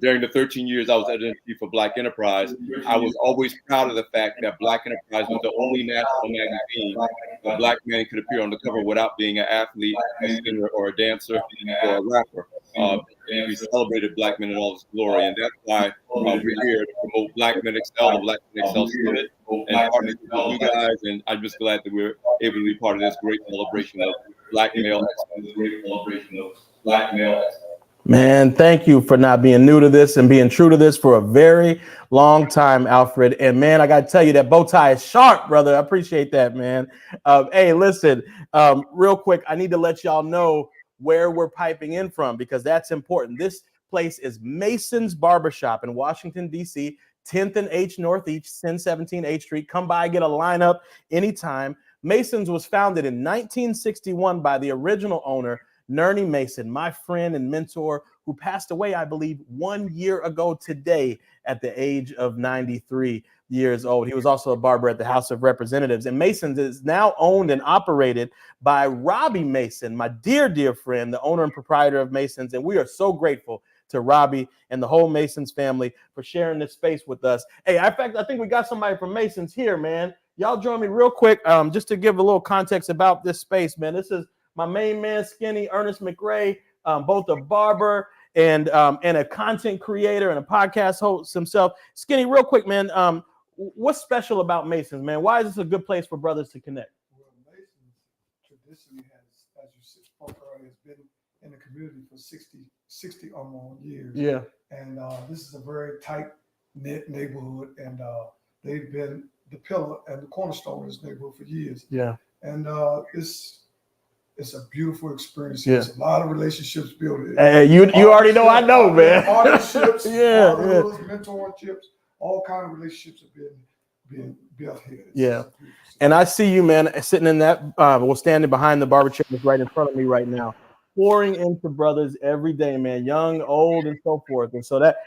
During the 13 years I was editor-in-chief for Black Enterprise, I was always proud of the fact that Black Enterprise was the only national magazine a Black man could appear on the cover without being an athlete, a singer, or a dancer, or a rapper. We celebrated Black men in all his glory, and that's why we're here to promote Black Men Excel, the Black Men Excel Summit, and partnership with you guys. And I'm just glad that we're able to be part of this great celebration of Black male excellence. Man, thank you for not being new to this and being true to this for a very long time, Alfred. And man, I got to tell you, that bow tie is sharp, brother. I appreciate that, man. Hey, listen, real quick, I need to let y'all know where we're piping in from, because that's important. This place is Mason's Barbershop in Washington, D.C., 10th and H Northeast, 1017 H Street. Come by, get a lineup anytime. Mason's was founded in 1961 by the original owner, Nerney Mason, my friend and mentor, who passed away, I believe, 1 year ago today at the age of 93 years old. He was also a barber at the House of Representatives. And Mason's is now owned and operated by Robbie Mason, my dear, dear friend, the owner and proprietor of Mason's. And we are so grateful to Robbie and the whole Mason's family for sharing this space with us. Hey, in fact, I think we got somebody from Mason's here, man. Y'all join me real quick, just to give a little context about this space, man. This is my main man, Skinny, Ernest McRae, both a barber and a content creator and a podcast host himself. Skinny, real quick, man, what's special about Mason's, man? Why is this a good place for brothers to connect? Well, Mason's traditionally has, as you spoke earlier, has been in the community for 60 or more years. Yeah. And this is a very tight-knit neighborhood, and they've been the pillar and the cornerstone of this neighborhood for years. Yeah. And it's a beautiful experience. Yeah. There's a lot of relationships built. Hey, you already know I know, man. Partnerships, yeah, mentorships, all kind of relationships have been built here. Yeah. And I see you, man, sitting in that, standing behind the barber chair that's right in front of me right now, pouring into brothers every day, man, young, old, and so forth. And so that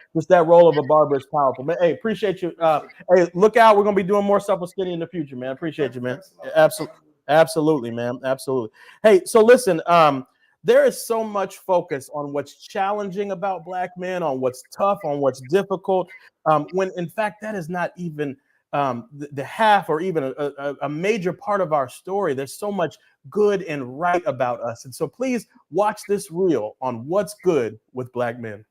role of a barber is powerful. Man, hey, appreciate you. Hey, look out. We're going to be doing more stuff with Skinny in the future, man. Appreciate you, man. Absolutely. Absolutely, man. Absolutely. Hey, so listen, there is so much focus on what's challenging about Black men, on what's tough, on what's difficult, when in fact that is not even the half or even a major part of our story. There's so much good and right about us. And so please watch this reel on what's good with Black men.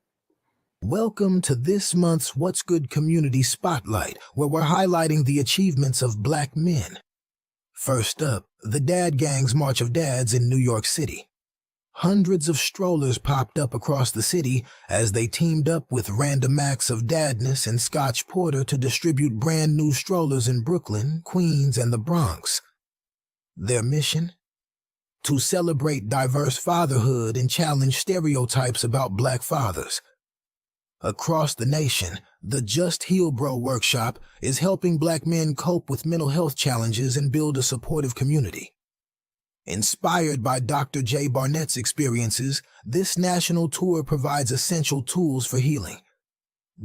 Welcome to this month's What's Good Community Spotlight, where we're highlighting the achievements of Black men. First up, the Dad Gang's March of Dads in New York City. Hundreds of strollers popped up across the city as they teamed up with Random Acts of Dadness and Scotch Porter to distribute brand new strollers in Brooklyn, Queens, and the Bronx. Their mission? To celebrate diverse fatherhood and challenge stereotypes about Black fathers. Across the nation, the Just Heal Bro workshop is helping Black men cope with mental health challenges and build a supportive community. Inspired by Dr. J. Barnett's experiences, this national tour provides essential tools for healing.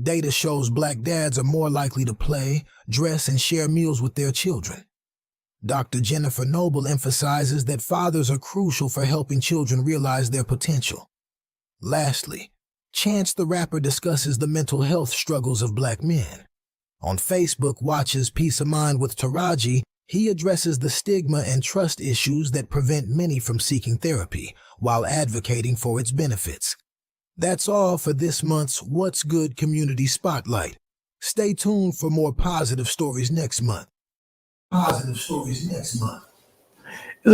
Data shows Black dads are more likely to play, dress, and share meals with their children. Dr. Jennifer Noble emphasizes that fathers are crucial for helping children realize their potential. Lastly, Chance the Rapper discusses the mental health struggles of Black men. On Facebook Watches Peace of Mind with Taraji, he addresses the stigma and trust issues that prevent many from seeking therapy, while advocating for its benefits. That's all for this month's What's Good Community Spotlight. Stay tuned for more positive stories next month. Isn't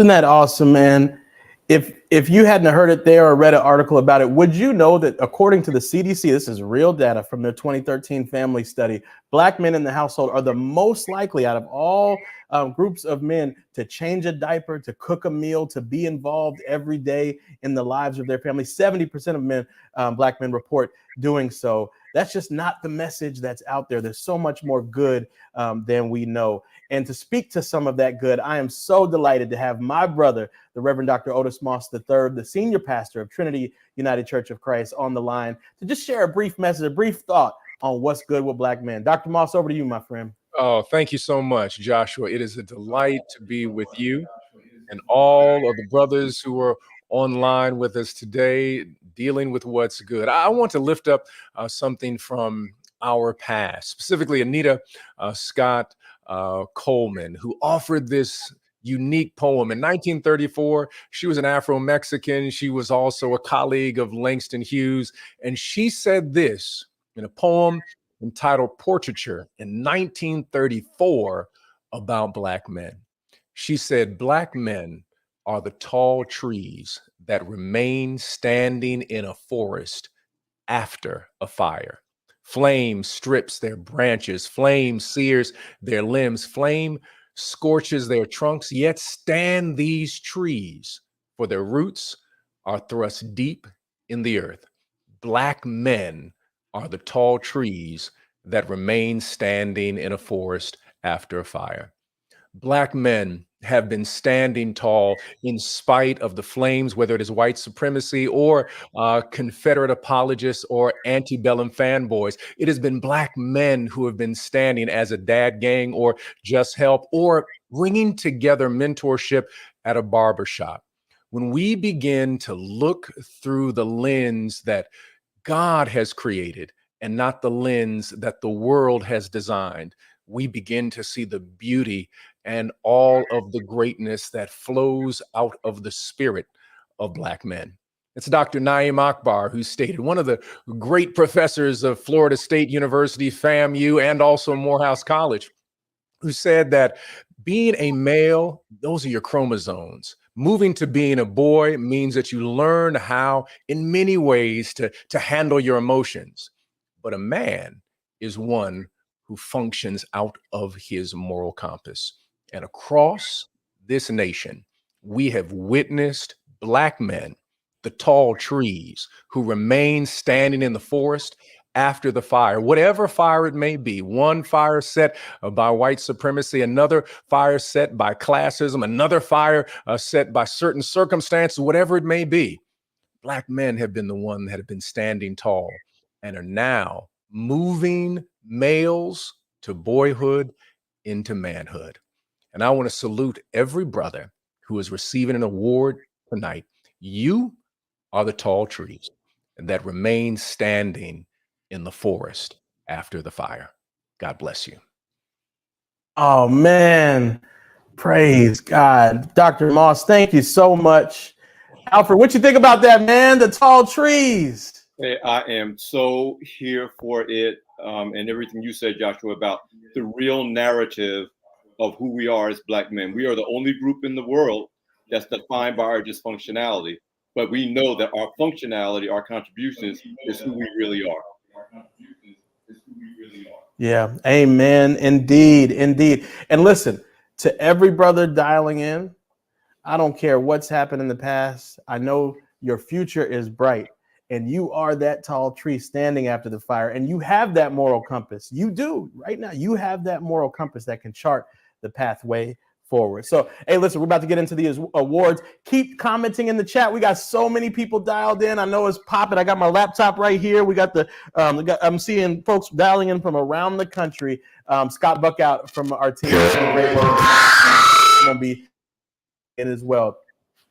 that awesome, man? If you hadn't heard it there or read an article about it, would you know that according to the CDC, this is real data from their 2013 family study, Black men in the household are the most likely out of all groups of men to change a diaper, to cook a meal, to be involved every day in the lives of their family. 70% of men, Black men, report doing so. That's just not the message that's out there. There's so much more good than we know. And to speak to some of that good, I am so delighted to have my brother, the Reverend Dr. Otis Moss III, the senior pastor of Trinity United Church of Christ, on the line to just share a brief message, a brief thought on what's good with Black men. Dr. Moss, over to you, my friend. Oh, thank you so much, Joshua. It is a delight to be with you and all of the brothers who are online with us today. dealing with what's good. I want to lift up something from our past, specifically Anita Scott Coleman, who offered this unique poem. In 1934, she was an Afro-Mexican. She was also a colleague of Langston Hughes. And she said this in a poem entitled Portraiture in 1934 about Black men. She said, "Black men are the tall trees that remain standing in a forest after a fire. Flame strips their branches, flame sears their limbs, flame scorches their trunks, yet stand these trees, for their roots are thrust deep in the earth. Black men are the tall trees that remain standing in a forest after a fire." Black men have been standing tall in spite of the flames, whether it is white supremacy or Confederate apologists or antebellum fanboys. It has been Black men who have been standing as a dad gang or Just Help or bringing together mentorship at a barbershop. When we begin to look through the lens that God has created and not the lens that the world has designed, we begin to see the beauty and all of the greatness that flows out of the spirit of Black men. It's Dr. Naeem Akbar who stated, one of the great professors of Florida State University, FAMU, and also Morehouse College, who said that being a male, those are your chromosomes. Moving to being a boy means that you learn how, in many ways, to handle your emotions. But a man is one who functions out of his moral compass. And across this nation, we have witnessed Black men, the tall trees, who remain standing in the forest after the fire, whatever fire it may be. One fire set by white supremacy, another fire set by classism, another fire set by certain circumstances, whatever it may be. Black men have been the one that have been standing tall and are now moving males to boyhood into manhood. And I want to salute every brother who is receiving an award tonight. You are the tall trees that remain standing in the forest after the fire. God bless you. Oh, man. Praise God. Dr. Moss, thank you so much. Alfred, what you think about that, man? The tall trees. Hey, I am so here for it, and everything you said, Joshua, about the real narrative of who we are as Black men. We are the only group in the world that's defined by our dysfunctionality, but we know that our functionality, our contributions, is who we really are. Yeah, amen. Indeed, indeed. And listen, to every brother dialing in, I don't care what's happened in the past. I know your future is bright, and you are that tall tree standing after the fire, and you have that moral compass. You do right now. You have that moral compass that can chart the pathway forward. So, hey, listen, we're about to get into these awards. Keep commenting in the chat. We got so many people dialed in. I know it's popping. I got my laptop right here. We got I'm seeing folks dialing in from around the country. Scott Buckout from our team going to be in as well.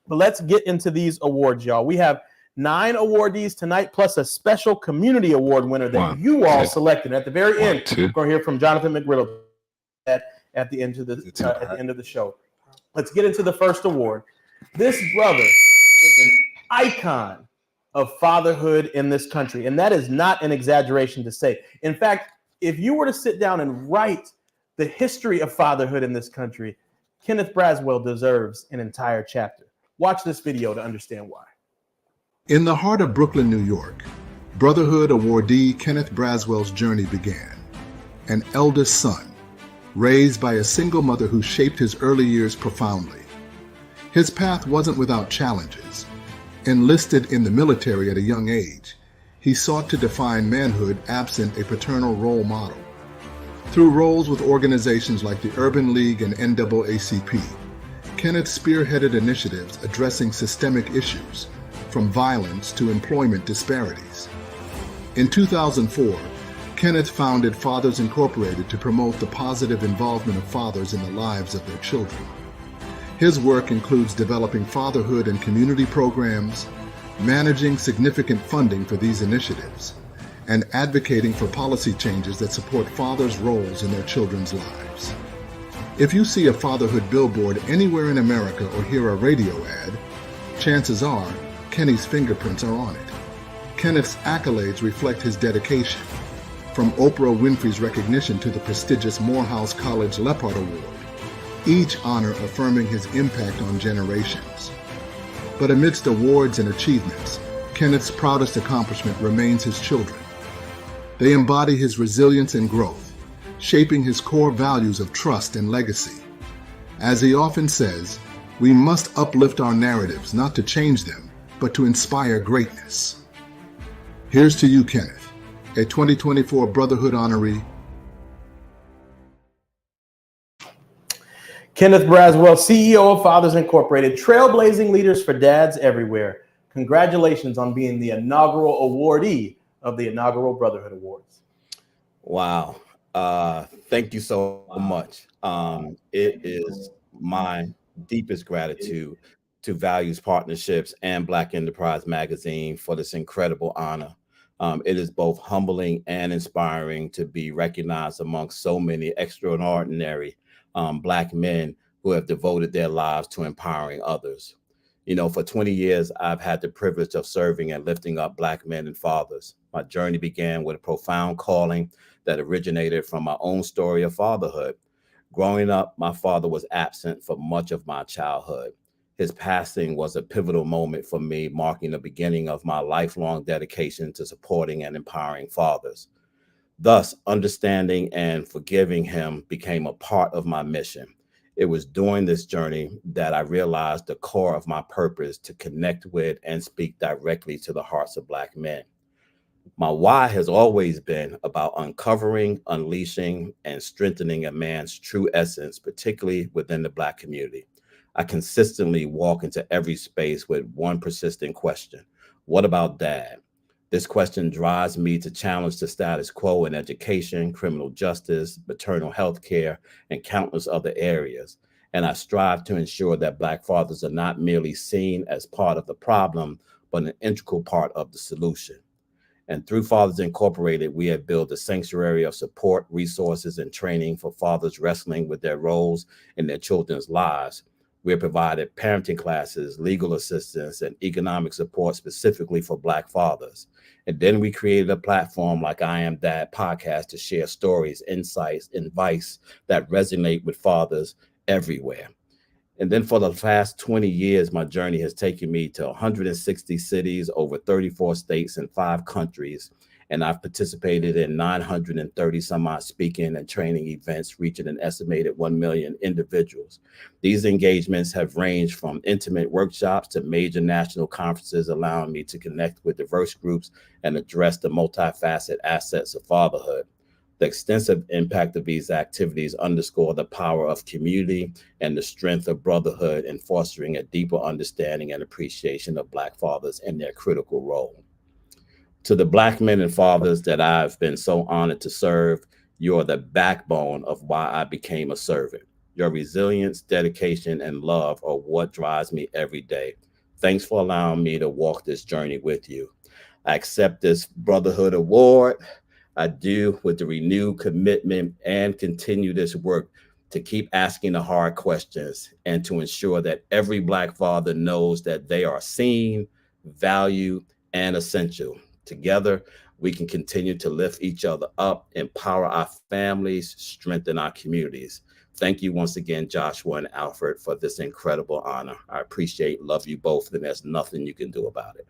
But let's get into these awards, y'all. We have 9 awardees tonight, plus a special community award winner that you all selected. At the very end, we're going to hear from Jonathan McGriddle at the end of the show. Let's get into the first award. This brother is an icon of fatherhood in this country, and that is not an exaggeration to say. In fact, if you were to sit down and write the history of fatherhood in this country, Kenneth Braswell deserves an entire chapter. Watch this video to understand why. In the heart of Brooklyn, New York, Brotherhood awardee Kenneth Braswell's journey began. An eldest son, raised by a single mother who shaped his early years profoundly. His path wasn't without challenges. Enlisted in the military at a young age, he sought to define manhood absent a paternal role model. Through roles with organizations like the Urban League and NAACP, Kenneth spearheaded initiatives addressing systemic issues, from violence to employment disparities. In 2004, Kenneth founded Fathers Incorporated to promote the positive involvement of fathers in the lives of their children. His work includes developing fatherhood and community programs, managing significant funding for these initiatives, and advocating for policy changes that support fathers' roles in their children's lives. If you see a fatherhood billboard anywhere in America or hear a radio ad, chances are Kenny's fingerprints are on it. Kenneth's accolades reflect his dedication, from Oprah Winfrey's recognition to the prestigious Morehouse College Leppard Award, each honor affirming his impact on generations. But amidst awards and achievements, Kenneth's proudest accomplishment remains his children. They embody his resilience and growth, shaping his core values of trust and legacy. As he often says, we must uplift our narratives not to change them, but to inspire greatness. Here's to you, Kenneth, a 2024 Brotherhood honoree. Kenneth Braswell, CEO of Fathers Incorporated, trailblazing leaders for dads everywhere. Congratulations on being the inaugural awardee of the inaugural Brotherhood Awards. Wow. Thank you so much. It is my deepest gratitude to Values Partnerships and Black Enterprise Magazine for this incredible honor. It is both humbling and inspiring to be recognized amongst so many extraordinary Black men who have devoted their lives to empowering others. You know, for 20 years, I've had the privilege of serving and lifting up Black men and fathers. My journey began with a profound calling that originated from my own story of fatherhood. Growing up, my father was absent for much of my childhood. His passing was a pivotal moment for me, marking the beginning of my lifelong dedication to supporting and empowering fathers. Thus, understanding and forgiving him became a part of my mission. It was during this journey that I realized the core of my purpose to connect with and speak directly to the hearts of Black men. My why has always been about uncovering, unleashing, and strengthening a man's true essence, particularly within the Black community. I consistently walk into every space with one persistent question: what about dad? This question drives me to challenge the status quo in education, criminal justice, maternal health care, and countless other areas. And I strive to ensure that Black fathers are not merely seen as part of the problem, but an integral part of the solution. And through Fathers Incorporated, we have built a sanctuary of support, resources, and training for fathers wrestling with their roles in their children's lives. We have provided parenting classes, legal assistance, and economic support specifically for Black fathers. And then we created a platform like I Am Dad podcast to share stories, insights, and advice that resonate with fathers everywhere. And then for the past 20 years, my journey has taken me to 160 cities, over 34 states, and 5 countries. And I've participated in 930 some odd speaking and training events, reaching an estimated 1 million individuals. These engagements have ranged from intimate workshops to major national conferences, allowing me to connect with diverse groups and address the multifaceted assets of fatherhood. The extensive impact of these activities underscore the power of community and the strength of brotherhood in fostering a deeper understanding and appreciation of Black fathers and their critical role. To the Black men and fathers that I've been so honored to serve, you're the backbone of why I became a servant. Your resilience, dedication, and love are what drives me every day. Thanks for allowing me to walk this journey with you. I accept this Brotherhood Award. I do with the renewed commitment and continue this work to keep asking the hard questions and to ensure that every Black father knows that they are seen, valued, and essential. Together, we can continue to lift each other up, empower our families, strengthen our communities. Thank you once again, Joshua and Alfred, for this incredible honor. I appreciate, love you both, and there's nothing you can do about it.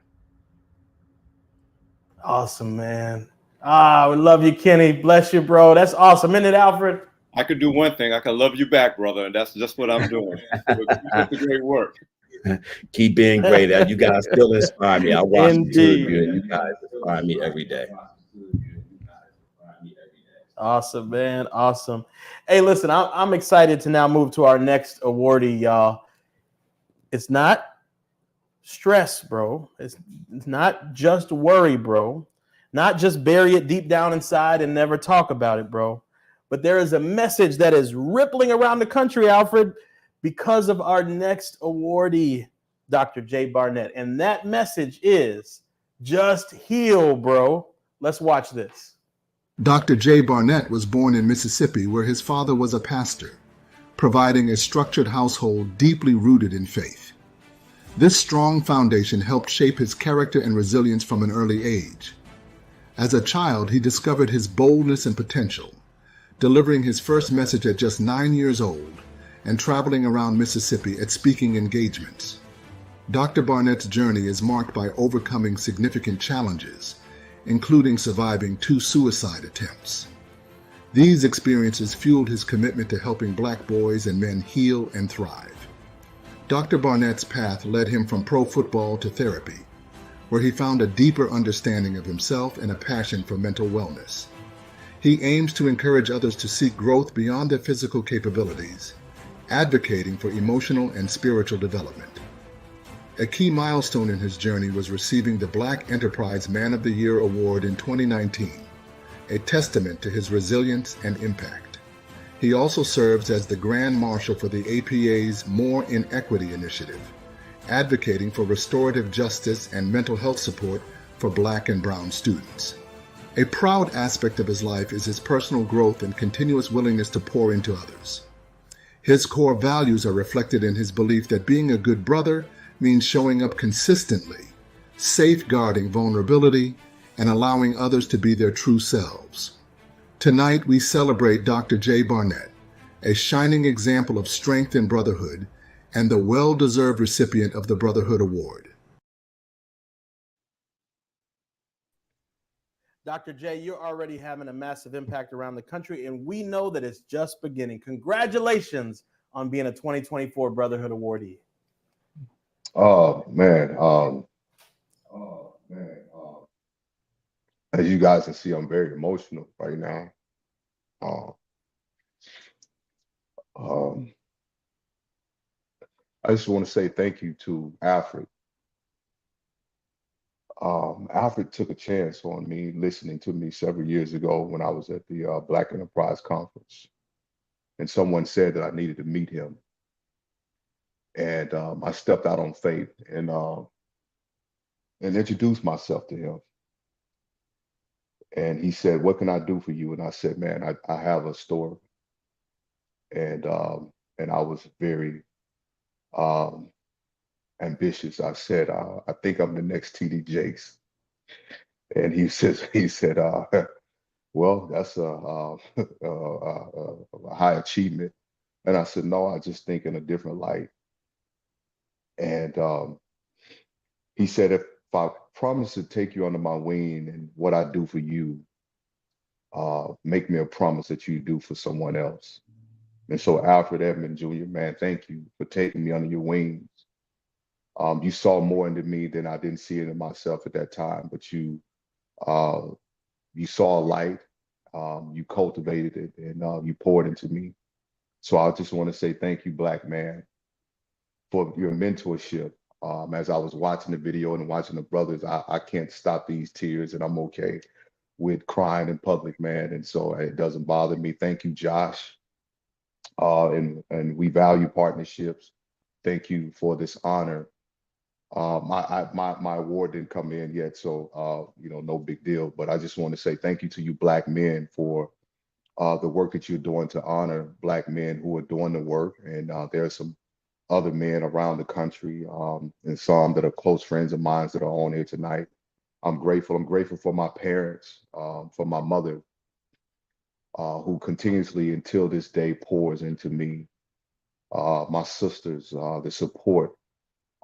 Awesome, man. We love you, Kenny. Bless you, bro. That's awesome. Isn't it, Alfred? I could do one thing. I can love you back, brother, and that's just what I'm doing. It's great work. Keep being great. You guys still inspire me. I watch the two of you, and you guys inspire me every day. Awesome, man. Awesome. Hey, listen, I'm excited to now move to our next awardee, y'all. It's not stress, bro. It's not just worry, bro. Not just bury it deep down inside and never talk about it, bro. But there is a message that is rippling around the country, Alfred, because of our next awardee, Dr. J. Barnett. And that message is just heal, bro. Let's watch this. Dr. J. Barnett was born in Mississippi, where his father was a pastor, providing a structured household deeply rooted in faith. This strong foundation helped shape his character and resilience from an early age. As a child, he discovered his boldness and potential, delivering his first message at just 9 years old and traveling around Mississippi at speaking engagements. Dr. Barnett's journey is marked by overcoming significant challenges, including surviving 2 suicide attempts. These experiences fueled his commitment to helping Black boys and men heal and thrive. Dr. Barnett's path led him from pro football to therapy, where he found a deeper understanding of himself and a passion for mental wellness. He aims to encourage others to seek growth beyond their physical capabilities, advocating for emotional and spiritual development. A key milestone in his journey was receiving the Black Enterprise Man of the Year Award in 2019, a testament to his resilience and impact. He also serves as the Grand Marshal for the APA's More in Equity initiative, advocating for restorative justice and mental health support for Black and Brown students. A proud aspect of his life is his personal growth and continuous willingness to pour into others. His core values are reflected in his belief that being a good brother means showing up consistently, safeguarding vulnerability, and allowing others to be their true selves. Tonight, we celebrate Dr. J. Barnett, a shining example of strength and brotherhood, and the well-deserved recipient of the Brotherhood Award. Dr. J, you're already having a massive impact around the country, and we know that it's just beginning. Congratulations on being a 2024 Brotherhood Awardee. Oh man, as you guys can see, I'm very emotional right now. I just want to say thank you to Alfred. Alfred took a chance on me, listening to me several years ago when I was at the Black Enterprise Conference, and someone said that I needed to meet him. And I stepped out on faith and introduced myself to him. And he said, "What can I do for you?" And I said, "Man, I have a story." And I was very ambitious. I said, "I think I'm the next TD Jakes." And he said, "Well, that's a high achievement." And I said, "No, I just think in a different light." And he said, if I promise to take you under my wing and what I do for you, make me a promise that you do for someone else. And so Alfred Edmond Jr., man, thank you for taking me under your wings. You saw more into me than I didn't see into myself at that time, but you saw a light, you cultivated it, and you poured into me. So I just want to say thank you, Black man, for your mentorship. As I was watching the video and watching the brothers, I can't stop these tears, and I'm okay with crying in public, man. And so it doesn't bother me. Thank you, Josh. And we value partnerships. Thank you for this honor. My award didn't come in yet, so no big deal. But I just want to say thank you to you, Black men, for the work that you're doing to honor Black men who are doing the work. And there are some other men around the country, and some that are close friends of mine that are on here tonight. I'm grateful. I'm grateful for my parents, for my mother, who continuously until this day pours into me. My sisters, the support,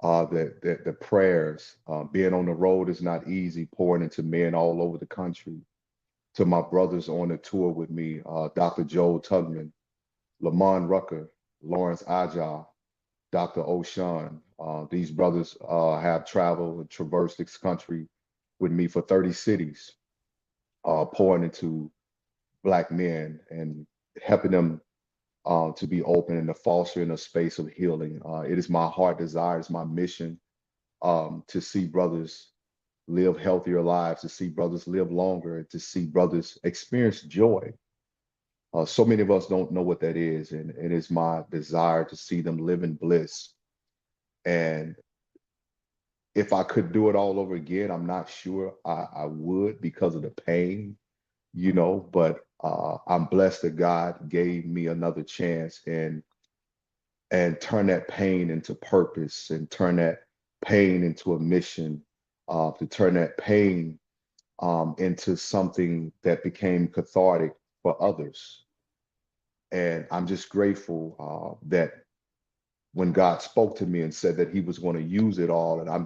the prayers. Being on the road is not easy, pouring into men all over the country. To my brothers on the tour with me, Dr. Joel Tugman, Lamont Rucker, Lawrence Aja, Dr. O'Shawn. These brothers have traveled and traversed this country with me for 30 cities, pouring into Black men and helping them to be open and to foster in a space of healing. It is my heart desire, it's my mission to see brothers live healthier lives, to see brothers live longer, and to see brothers experience joy. So many of us don't know what that is, and it is my desire to see them live in bliss and if I could do it all over again, I'm not sure I would because of the pain, but I'm blessed that God gave me another chance and turn that pain into purpose and turn that pain into a mission, to turn that pain into something that became cathartic for others. And I'm just grateful that when God spoke to me and said that he was going to use it all, and I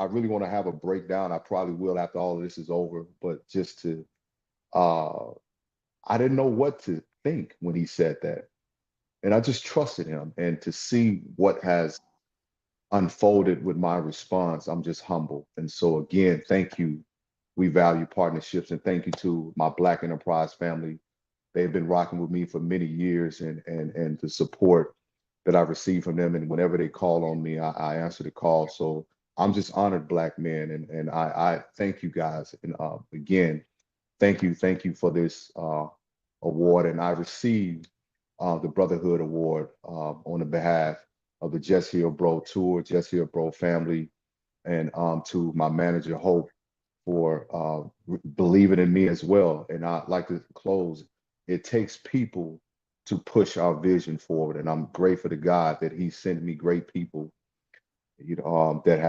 really want to have a breakdown. I probably will after all of this is over, but just to, I didn't know what to think when he said that. And I just trusted him. And to see what has unfolded with my response, I'm just humble. And so again, thank you. We value partnerships, and thank you to my Black Enterprise family. They've been rocking with me for many years, and the support that I've received from them. And whenever they call on me, I answer the call. So I'm just honored, Black men, and I thank you guys. And again, thank you for this award. And I received the Brotherhood Award on the behalf of the Just Heal Bro Tour, Just Heal Bro family, and to my manager, Hope, for believing in me as well. And I'd like to close. It takes people to push our vision forward. And I'm grateful to God that he sent me great people, that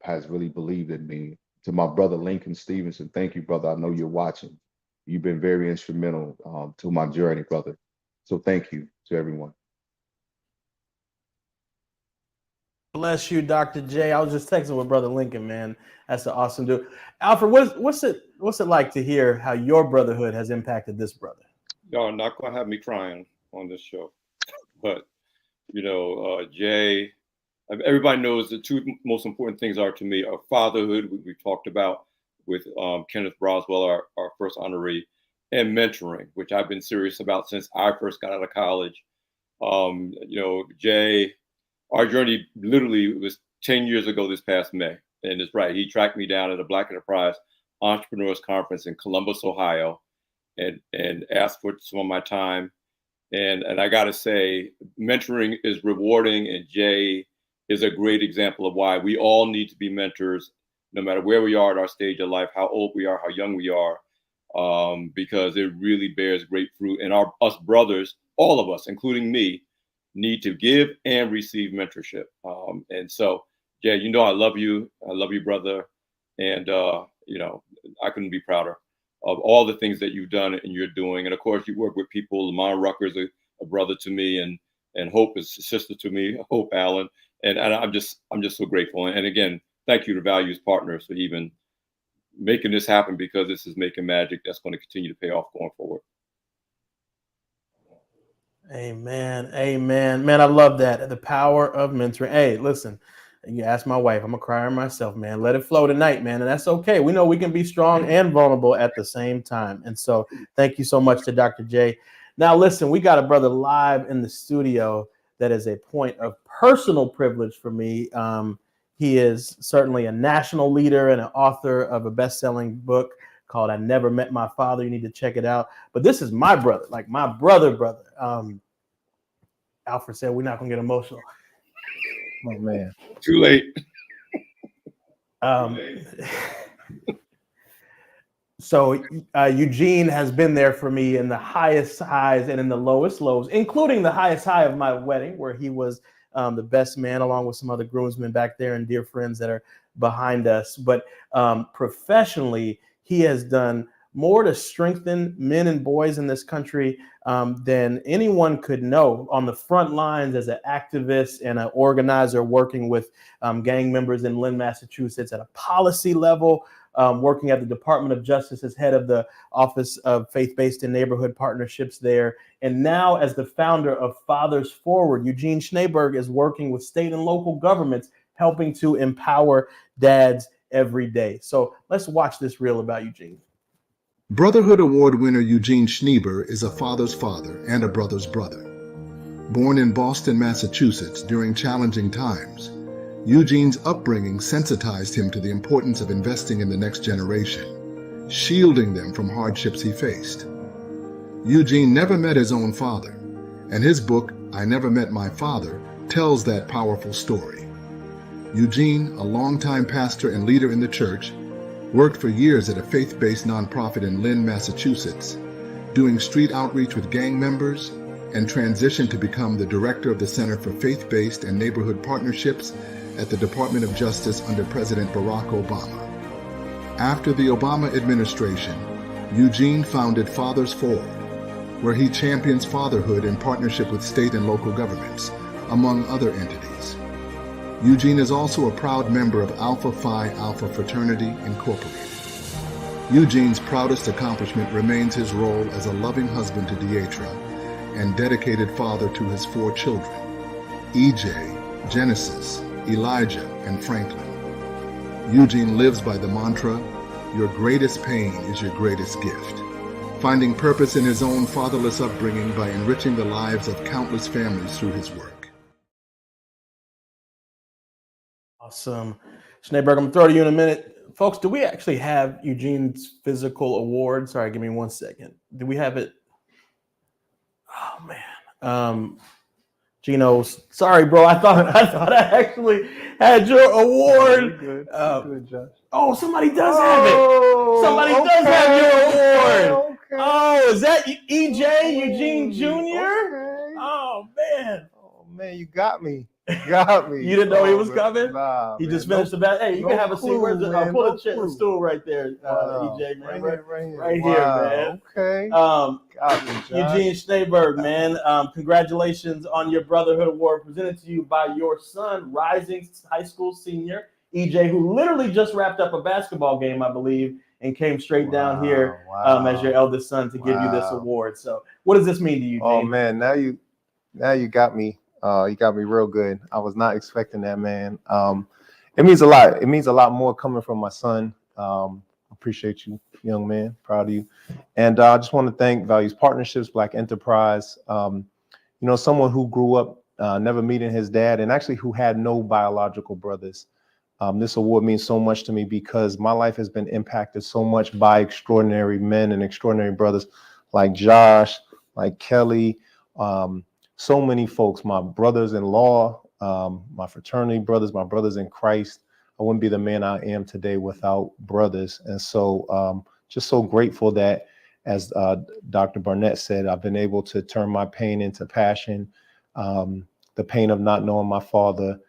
has really believed in me. To my brother, Lincoln Stevenson, thank you, brother. I know you're watching. You've been very instrumental to my journey, brother. So thank you to everyone. Bless you, Dr. J. I was just texting with Brother Lincoln, man. That's an awesome dude. Alfred, what's it like to hear how your brotherhood has impacted this brother? Y'all are not gonna have me crying on this show, but Jay, everybody knows the two most important things are to me are fatherhood, we talked about with Kenneth Braswell, our first honoree, and mentoring, which I've been serious about since I first got out of college. Jay, our journey literally was 10 years ago this past May. And it's right, he tracked me down at a Black Enterprise Entrepreneurs Conference in Columbus, Ohio, and asked for some of my time. And I gotta say, mentoring is rewarding, and Jay is a great example of why we all need to be mentors, no matter where we are at our stage of life, how old we are, how young we are, because it really bears great fruit. And us brothers, all of us, including me, need to give and receive mentorship. And so, Jay, I love you. I love you, brother. And, I couldn't be prouder of all the things that you've done and you're doing. And of course, you work with people. Lamar Rucker's a brother to me, and Hope is a sister to me, Hope Allen. And I'm just so grateful. And again, thank you to Values Partners for even making this happen, because this is making magic that's going to continue to pay off going forward. Amen. Amen. Man, I love that. The power of mentoring. Hey, listen, you ask my wife, I'm a crier myself, man. Let it flow tonight, man. And that's okay. We know we can be strong and vulnerable at the same time. And so thank you so much to Dr. J. Now, listen, we got a brother live in the studio that is a point of personal privilege for me. He is certainly a national leader and an author of a best-selling book called I Never Met My Father. You need to check it out. But this is my brother, like my brother. Alfred said we're not going to get emotional. Oh, man. Too late. So Eugene has been there for me in the highest highs and in the lowest lows, including the highest high of my wedding, where he was the best man, along with some other groomsmen back there and dear friends that are behind us. But professionally, he has done more to strengthen men and boys in this country than anyone could know, on the front lines as an activist and an organizer, working with gang members in Lynn, Massachusetts, at a policy level, working at the Department of Justice as head of the Office of Faith-Based and Neighborhood Partnerships there. And now as the founder of Fathers Forward, Eugene Schneeberg is working with state and local governments, helping to empower dads every day. So let's watch this reel about Eugene. Brotherhood Award winner Eugene Schneeberg is a father's father and a brother's brother. Born in Boston, Massachusetts during challenging times, Eugene's upbringing sensitized him to the importance of investing in the next generation, shielding them from hardships he faced. Eugene never met his own father, and his book, I Never Met My Father, tells that powerful story. Eugene, a longtime pastor and leader in the church, worked for years at a faith-based nonprofit in Lynn, Massachusetts, doing street outreach with gang members, and transitioned to become the director of the Center for Faith-Based and Neighborhood Partnerships at the Department of Justice under President Barack Obama. After the Obama administration, Eugene founded Fathers Forward, where he champions fatherhood in partnership with state and local governments, among other entities. Eugene is also a proud member of Alpha Phi Alpha Fraternity Incorporated. Eugene's proudest accomplishment remains his role as a loving husband to Deatra and dedicated father to his 4 children, EJ, Genesis, Elijah, and Franklin. Eugene lives by the mantra, "Your greatest pain is your greatest gift," finding purpose in his own fatherless upbringing by enriching the lives of countless families through his work. Awesome. Schneeberg, I'm going to throw to you in a minute. Folks, do we actually have Eugene's physical award? Sorry, give me 1 second. Do we have it? Oh, man. Gino, sorry, bro. I thought I actually had your award. Good, Josh. Oh, somebody does have it. Somebody does have your award. Okay. Oh, is that EJ Eugene Jr.? Okay. Oh, man. Oh man, you got me. Got me. You didn't know he was coming? Nah, He man. just finished the bat. Hey, you can have a seat. clue, man. Pull No the clue. stool right there, Wow. EJ, man. Right here, Right here, man. Okay. Got me, Josh. Eugene Schneeberg, man. Congratulations on your Brotherhood Award presented to you by your son, rising high school senior, EJ, who literally just wrapped up a basketball game, I believe, and came straight down here as your eldest son to give you this award. So what does this mean to you, Oh Eugene? man, now you got me. You got me real good. I was not expecting that, man. It means a lot. It means a lot more coming from my son. Appreciate you, young man. Proud of you. And I just want to thank Values Partnerships, Black Enterprise. Someone who grew up never meeting his dad and actually who had no biological brothers. This award means so much to me because my life has been impacted so much by extraordinary men and extraordinary brothers like Josh, like Kelly, so many folks, my brothers-in-law, my fraternity brothers, my brothers in Christ. I wouldn't be the man I am today without brothers. And so just so grateful that, as Dr. Barnett said, I've been able to turn my pain into passion, the pain of not knowing my father,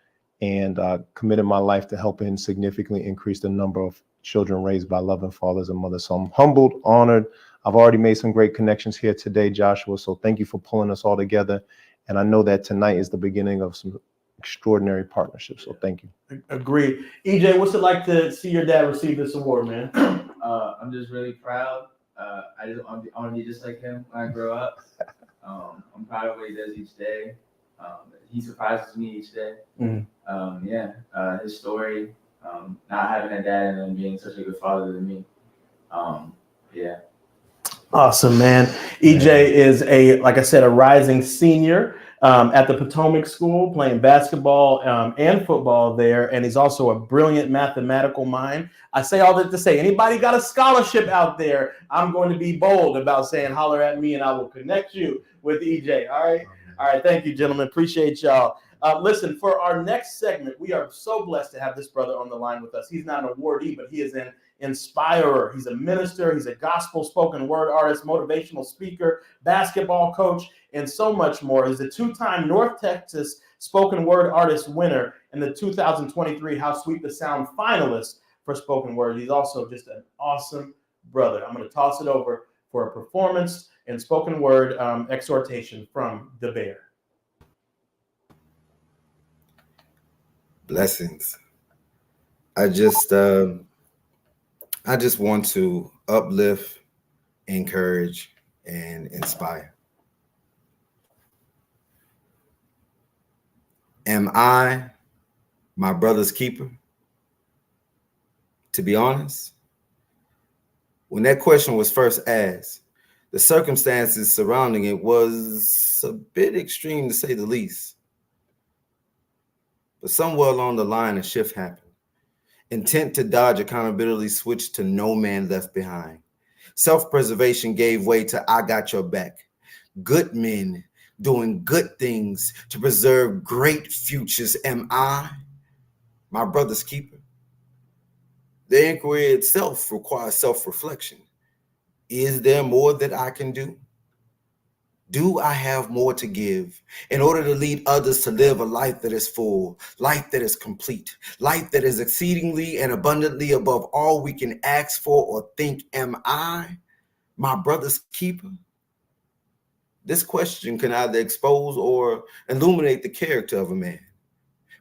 and committed my life to helping significantly increase the number of children raised by loving fathers and mothers. So I'm humbled, honored. I've already made some great connections here today, Joshua. So thank you for pulling us all together. And I know that tonight is the beginning of some extraordinary partnerships. So thank you. Agreed. EJ, what's it like to see your dad receive this award, man? I'm just really proud. I want to be just like him when I grow up. I'm proud of what he does each day. He surprises me each day. His story, not having a dad and then being such a good father to me. Awesome, man. EJ is like I said, a rising senior at the Potomac School, playing basketball and football there. And he's also a brilliant mathematical mind. I say all that to say, anybody got a scholarship out there, I'm going to be bold about saying, holler at me and I will connect you with EJ. All right. All right. Thank you, gentlemen. Appreciate y'all. Listen, for our next segment, we are so blessed to have this brother on the line with us. He's not an awardee, but he is an inspirer. He's a minister. He's a gospel spoken word artist, motivational speaker, basketball coach, and so much more. He's a 2-time North Texas spoken word artist winner and the 2023 How Sweet the Sound finalist for spoken word. He's also just an awesome brother. I'm going to toss it over for a performance and spoken word exhortation from the Bear. Blessings. I just want to uplift, encourage, and inspire. Am I my brother's keeper? To be honest, when that question was first asked, the circumstances surrounding it was a bit extreme to say the least. But somewhere along the line, a shift happened. Intent to dodge accountability switched to no man left behind. Self-preservation gave way to I got your back. Good men doing good things to preserve great futures. Am I my brother's keeper? The inquiry itself requires self-reflection. Is there more that I can do? Do I have more to give in order to lead others to live a life that is full, life that is complete, life that is exceedingly and abundantly above all we can ask for or think? Am I my brother's keeper? This question can either expose or illuminate the character of a man.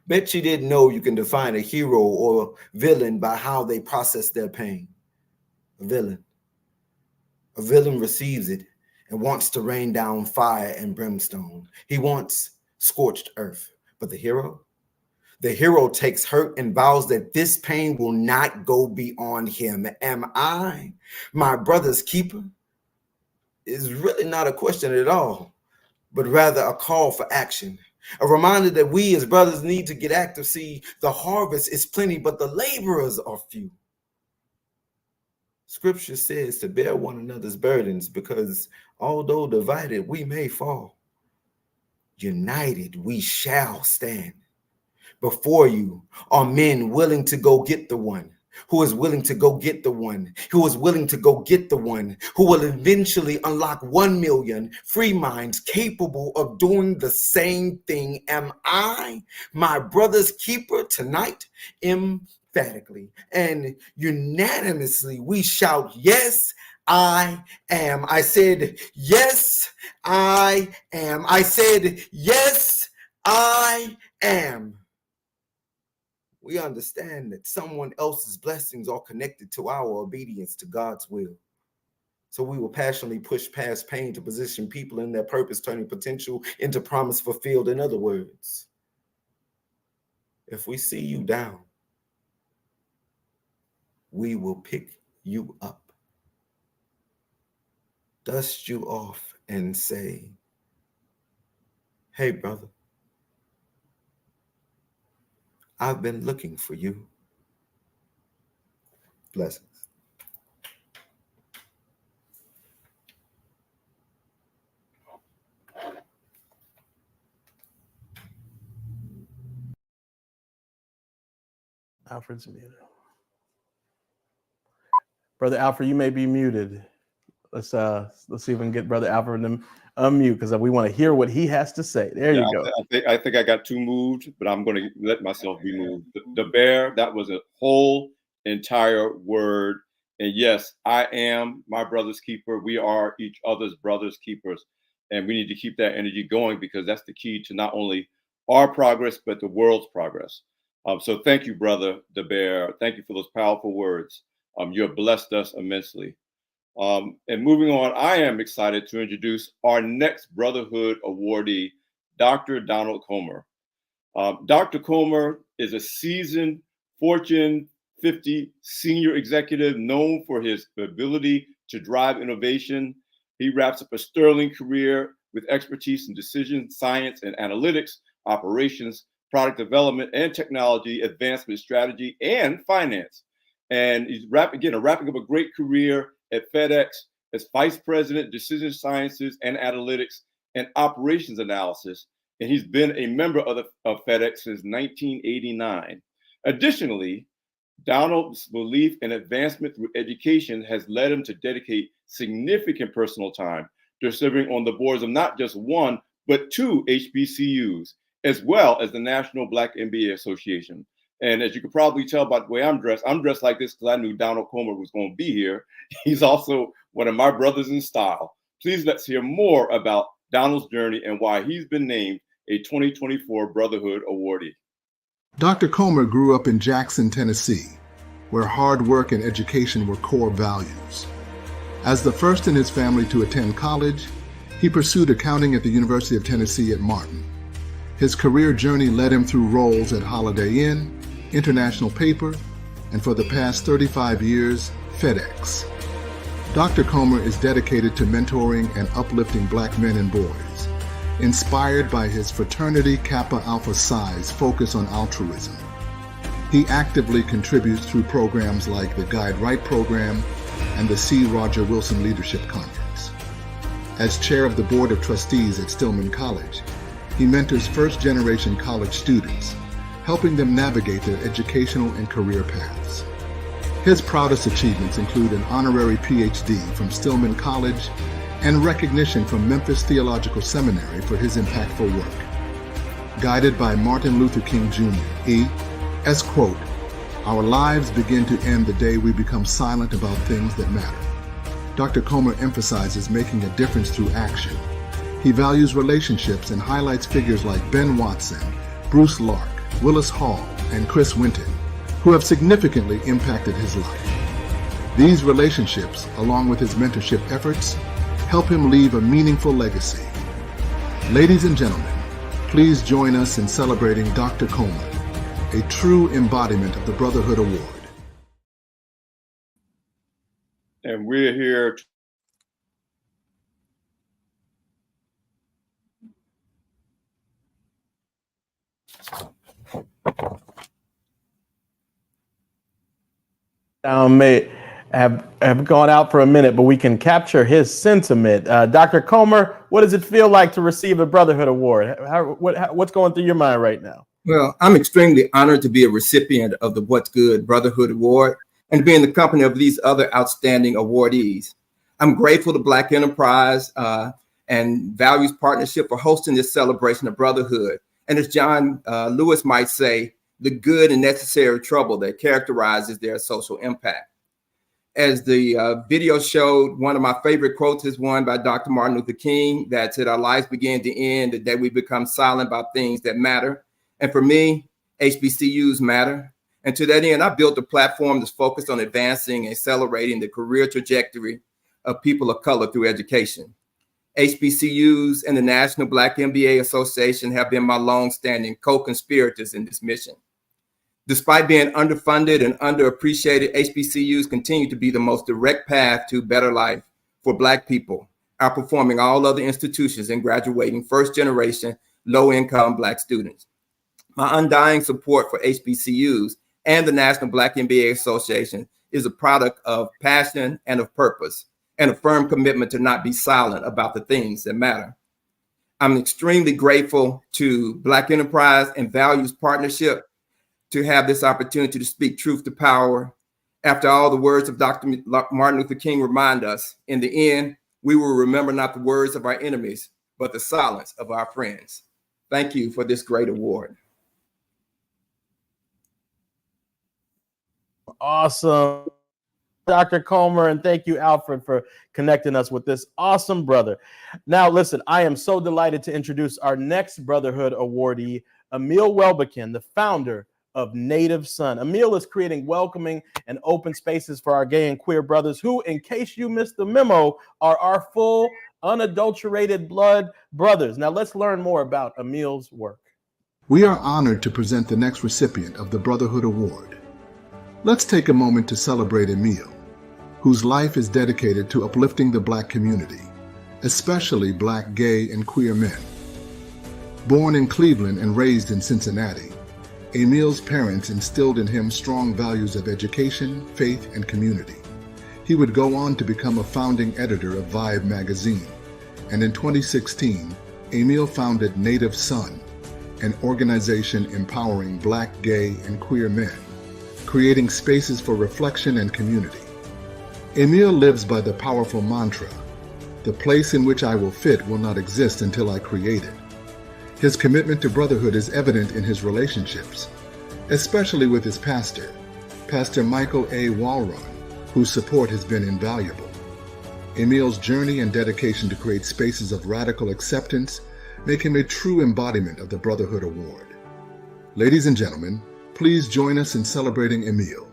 Bet you didn't know you can define a hero or villain by how they process their pain. A villain receives it and wants to rain down fire and brimstone. He wants scorched earth. But the hero takes hurt and vows that this pain will not go beyond him. Am I my brother's keeper? Is really not a question at all, but rather a call for action. A reminder that we as brothers need to get active. See, the harvest is plenty, but the laborers are few. Scripture says to bear one another's burdens, because although divided, we may fall. United, we shall stand. Before you are men willing to go get the one, who is willing to go get the one, who is willing to go get the one, who will eventually unlock 1 million free minds capable of doing the same thing. Am I my brother's keeper tonight? Emphatically and unanimously, we shout, yes, I am. I said, yes, I am. I said, yes, I am. We understand that someone else's blessings are connected to our obedience to God's will. So we will passionately push past pain to position people in their purpose, turning potential into promise fulfilled. In other words, if we see you down, we will pick you up, dust you off, and say, hey, brother, I've been looking for you. Blessings. Alfred's muted. Brother Alfred, you may be muted. Let's see if we can get Brother Alfred to unmute, because we want to hear what he has to say. There you go. I think I got too moved, but I'm going to let myself be moved. The bear, that was a whole entire word. And yes, I am my brother's keeper. We are each other's brother's keepers. And we need to keep that energy going, because that's the key to not only our progress, but the world's progress. So thank you, Brother the Bear. Thank you for those powerful words. You have blessed us immensely. And moving on, I am excited to introduce our next Brotherhood awardee, Dr. Donald Comer. Dr. Comer is a seasoned Fortune 50 senior executive known for his ability to drive innovation. He wraps up a sterling career with expertise in decision science and analytics, operations, product development and technology, advancement strategy, and finance. And he's wrapping up a great career at FedEx as Vice President, Decision Sciences and Analytics and Operations Analysis. And he's been a member of FedEx since 1989. Additionally, Donald's belief in advancement through education has led him to dedicate significant personal time to serving on the boards of not just one, but 2 HBCUs, as well as the National Black MBA Association. And as you can probably tell by the way I'm dressed like this because I knew Donald Comer was going to be here. He's also one of my brothers in style. Please let's hear more about Donald's journey and why he's been named a 2024 Brotherhood awardee. Dr. Comer grew up in Jackson, Tennessee, where hard work and education were core values. As the first in his family to attend college, he pursued accounting at the University of Tennessee at Martin. His career journey led him through roles at Holiday Inn, International Paper, and for the past 35 years, FedEx. Dr. Comer is dedicated to mentoring and uplifting Black men and boys, inspired by his fraternity Kappa Alpha Psi's focus on altruism. He actively contributes through programs like the Guide Right program and the C. Roger Wilson Leadership Conference. As chair of the board of trustees at Stillman College, he mentors first-generation college students, helping them navigate their educational and career paths. His proudest achievements include an honorary PhD from Stillman College and recognition from Memphis Theological Seminary for his impactful work. Guided by Martin Luther King Jr., he, as quote, "Our lives begin to end the day we become silent about things that matter." Dr. Comer emphasizes making a difference through action. He values relationships and highlights figures like Ben Watson, Bruce Lark, Willis Hall, and Chris Winton, who have significantly impacted his life. These relationships, along with his mentorship efforts, help him leave a meaningful legacy. Ladies and gentlemen, please join us in celebrating Dr. Comer, a true embodiment of the Brotherhood Award. And we're here may have gone out for a minute, but we can capture his sentiment. Dr. Comer, what does it feel like to receive a Brotherhood Award? What's going through your mind right now? Well, I'm extremely honored to be a recipient of the What's Good Brotherhood Award and to be in the company of these other outstanding awardees. I'm grateful to Black Enterprise and Values Partnership for hosting this celebration of brotherhood. And as John Lewis might say, the good and necessary trouble that characterizes their social impact. As the video showed, one of my favorite quotes is one by Dr. Martin Luther King that said, "Our lives begin to end the day we become silent about things that matter." And for me, HBCUs matter. And to that end, I built a platform that's focused on advancing and accelerating the career trajectory of people of color through education. HBCUs and the National Black MBA Association have been my longstanding co-conspirators in this mission. Despite being underfunded and underappreciated, HBCUs continue to be the most direct path to better life for Black people, outperforming all other institutions in graduating first-generation, low-income Black students. My undying support for HBCUs and the National Black MBA Association is a product of passion and of purpose, and a firm commitment to not be silent about the things that matter. I'm extremely grateful to Black Enterprise and Values Partnership to have this opportunity to speak truth to power. After all, the words of Dr. Martin Luther King remind us, in the end, we will remember not the words of our enemies, but the silence of our friends. Thank you for this great award. Awesome, Dr. Comer, and thank you, Alfred, for connecting us with this awesome brother. Now, listen, I am so delighted to introduce our next Brotherhood awardee, Emil Welbekin, the founder of Native Son. Emil is creating welcoming and open spaces for our gay and queer brothers who, in case you missed the memo, are our full, unadulterated blood brothers. Now, let's learn more about Emil's work. We are honored to present the next recipient of the Brotherhood Award. Let's take a moment to celebrate Emil, whose life is dedicated to uplifting the Black community, especially Black gay and queer men. Born in Cleveland and raised in Cincinnati, Emil's parents instilled in him strong values of education, faith, and community. He would go on to become a founding editor of Vibe magazine, and in 2016, Emil founded Native Son, an organization empowering Black, gay, and queer men, creating spaces for reflection and community. Emil lives by the powerful mantra, "The place in which I will fit will not exist until I create it." His commitment to brotherhood is evident in his relationships, especially with his pastor, Pastor Michael A. Walron, whose support has been invaluable. Emil's journey and dedication to create spaces of radical acceptance make him a true embodiment of the Brotherhood Award. Ladies and gentlemen, please join us in celebrating Emil,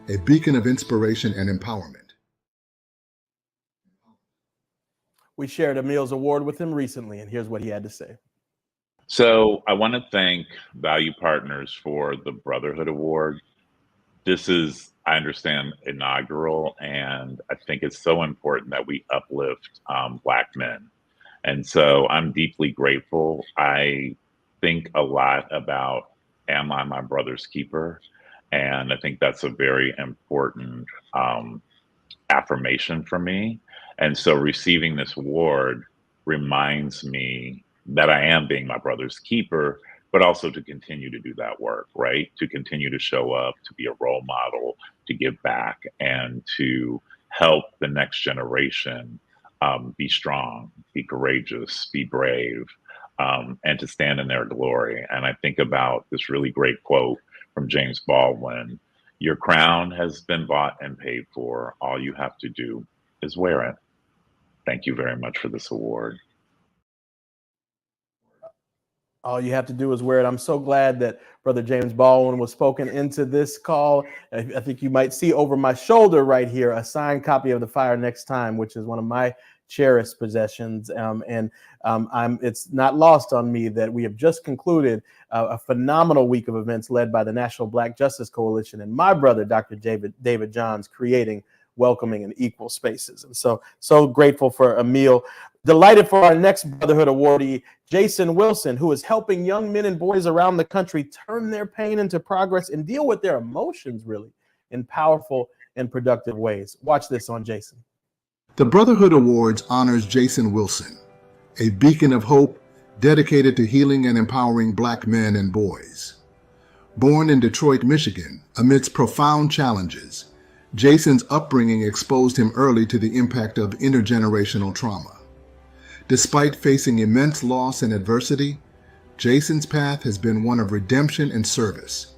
a beacon of inspiration and empowerment. We shared Emil's award with him recently, and here's what he had to say. So I want to thank Value Partners for the Brotherhood Award. This is, I understand, inaugural, and I think it's so important that we uplift Black men. And so I'm deeply grateful. I think a lot about, am I my brother's keeper? And I think that's a very important affirmation for me. And so receiving this award reminds me that I am being my brother's keeper, but also to continue to do that work, right? To continue to show up, to be a role model, to give back, and to help the next generation be strong, be courageous, be brave, and to stand in their glory. And I think about this really great quote from James Baldwin: "Your crown has been bought and paid for. All you have to do is wear it." Thank you very much for this award. All you have to do is wear it. I'm so glad that Brother James Baldwin was spoken into this call. I think you might see over my shoulder right here a signed copy of The Fire Next Time, which is one of my cherished possessions. It's not lost on me that we have just concluded a phenomenal week of events led by the National Black Justice Coalition and my brother, Dr. David Johns, creating welcoming and equal spaces. And so grateful for Emil. Delighted for our next Brotherhood awardee, Jason Wilson, who is helping young men and boys around the country turn their pain into progress and deal with their emotions, really, in powerful and productive ways. Watch this on Jason. The Brotherhood Awards honors Jason Wilson, a beacon of hope dedicated to healing and empowering Black men and boys. Born in Detroit, Michigan, amidst profound challenges, Jason's upbringing exposed him early to the impact of intergenerational trauma. Despite facing immense loss and adversity, Jason's path has been one of redemption and service.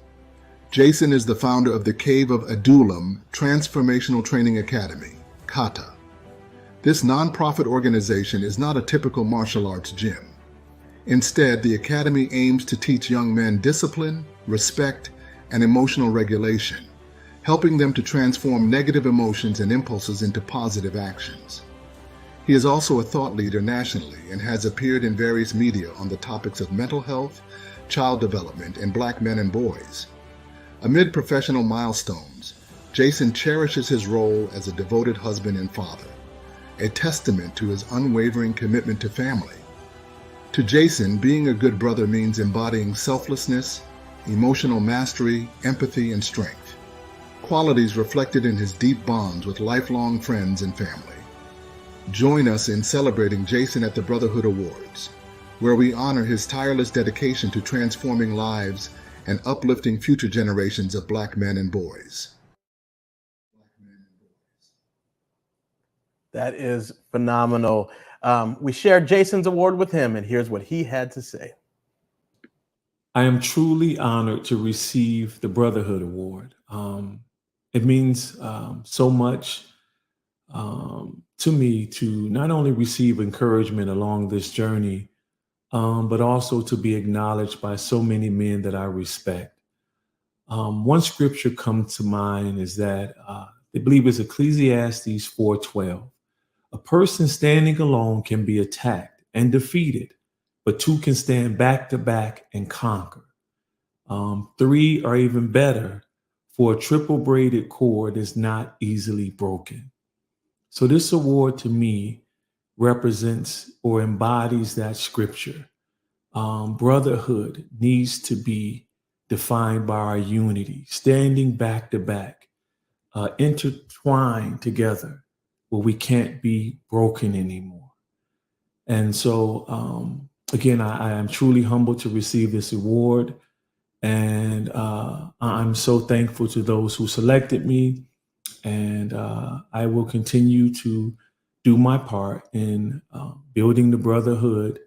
Jason is the founder of the Cave of Adullam Transformational Training Academy, KATA. This nonprofit organization is not a typical martial arts gym. Instead, the academy aims to teach young men discipline, respect, and emotional regulation, helping them to transform negative emotions and impulses into positive actions. He is also a thought leader nationally and has appeared in various media on the topics of mental health, child development, and Black men and boys. Amid professional milestones, Jason cherishes his role as a devoted husband and father, a testament to his unwavering commitment to family. To Jason, being a good brother means embodying selflessness, emotional mastery, empathy, and strength, qualities reflected in his deep bonds with lifelong friends and family. Join us in celebrating Jason at the Brotherhood Awards, where we honor his tireless dedication to transforming lives and uplifting future generations of Black men and boys. That is phenomenal. We shared Jason's award with him, and here's what he had to say. I am truly honored to receive the Brotherhood Award. It means so much to me to not only receive encouragement along this journey, but also to be acknowledged by so many men that I respect. One scripture comes to mind is that I believe it's Ecclesiastes 4:12. A person standing alone can be attacked and defeated, but two can stand back to back and conquer. Three are even better, for a triple braided cord is not easily broken. So this award to me represents or embodies that scripture. Brotherhood needs to be defined by our unity, standing back to back, intertwined together, where we can't be broken anymore. And so, again, I am truly humbled to receive this award. And I'm so thankful to those who selected me. And I will continue to do my part in building the brotherhood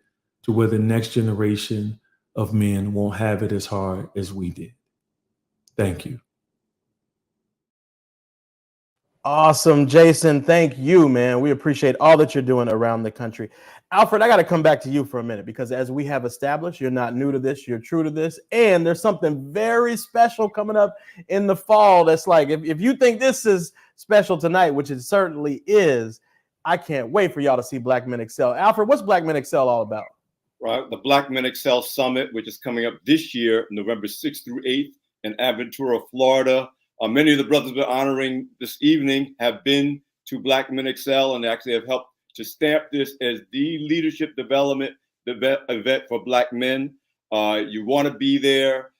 to where the next generation of men won't have it as hard as we did. Thank you. Awesome, Jason. Thank you, man. We appreciate all that you're doing around the country. Alfred, I got to come back to you for a minute because as we have established, you're not new to this, you're true to this. And there's something very special coming up in the fall that's like, if you think this is special tonight, which it certainly is, I can't wait for y'all to see Black Men Excel. Alfred, what's Black Men Excel all about? Right, the Black Men Excel Summit, which is coming up this year, November 6th through 8th in Aventura, Florida. Many of the brothers we're honoring this evening have been to Black Men Excel and actually have helped to stamp this as the leadership development event for Black men. You want to be there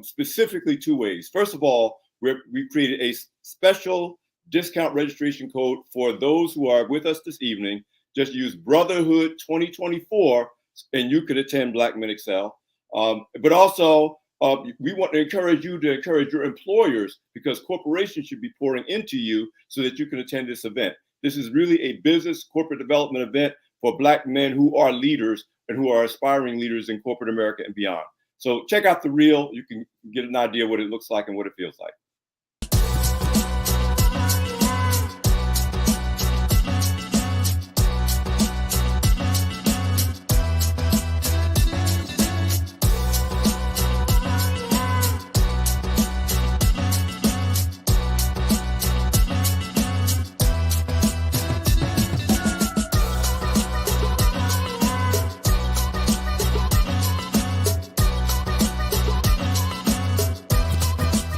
specifically two ways. First of all, we created a special discount registration code for those who are with us this evening Just use Brotherhood 2024 and you could attend Black Men Excel. But also, we want to encourage you to encourage your employers, because corporations should be pouring into you so that you can attend this event. This is really a business corporate development event for Black men who are leaders and who are aspiring leaders in corporate America and beyond. So check out the reel. You can get an idea what it looks like and what it feels like.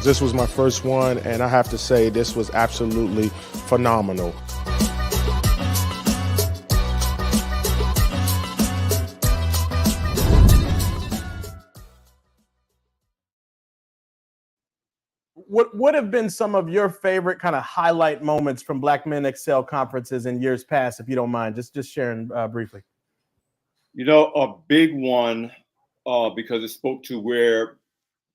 This was my first one, and I have to say this was absolutely phenomenal. What would have been some of your favorite kind of highlight moments from Black Men Excel conferences in years past, if you don't mind, just sharing briefly? You know, a big one, because it spoke to where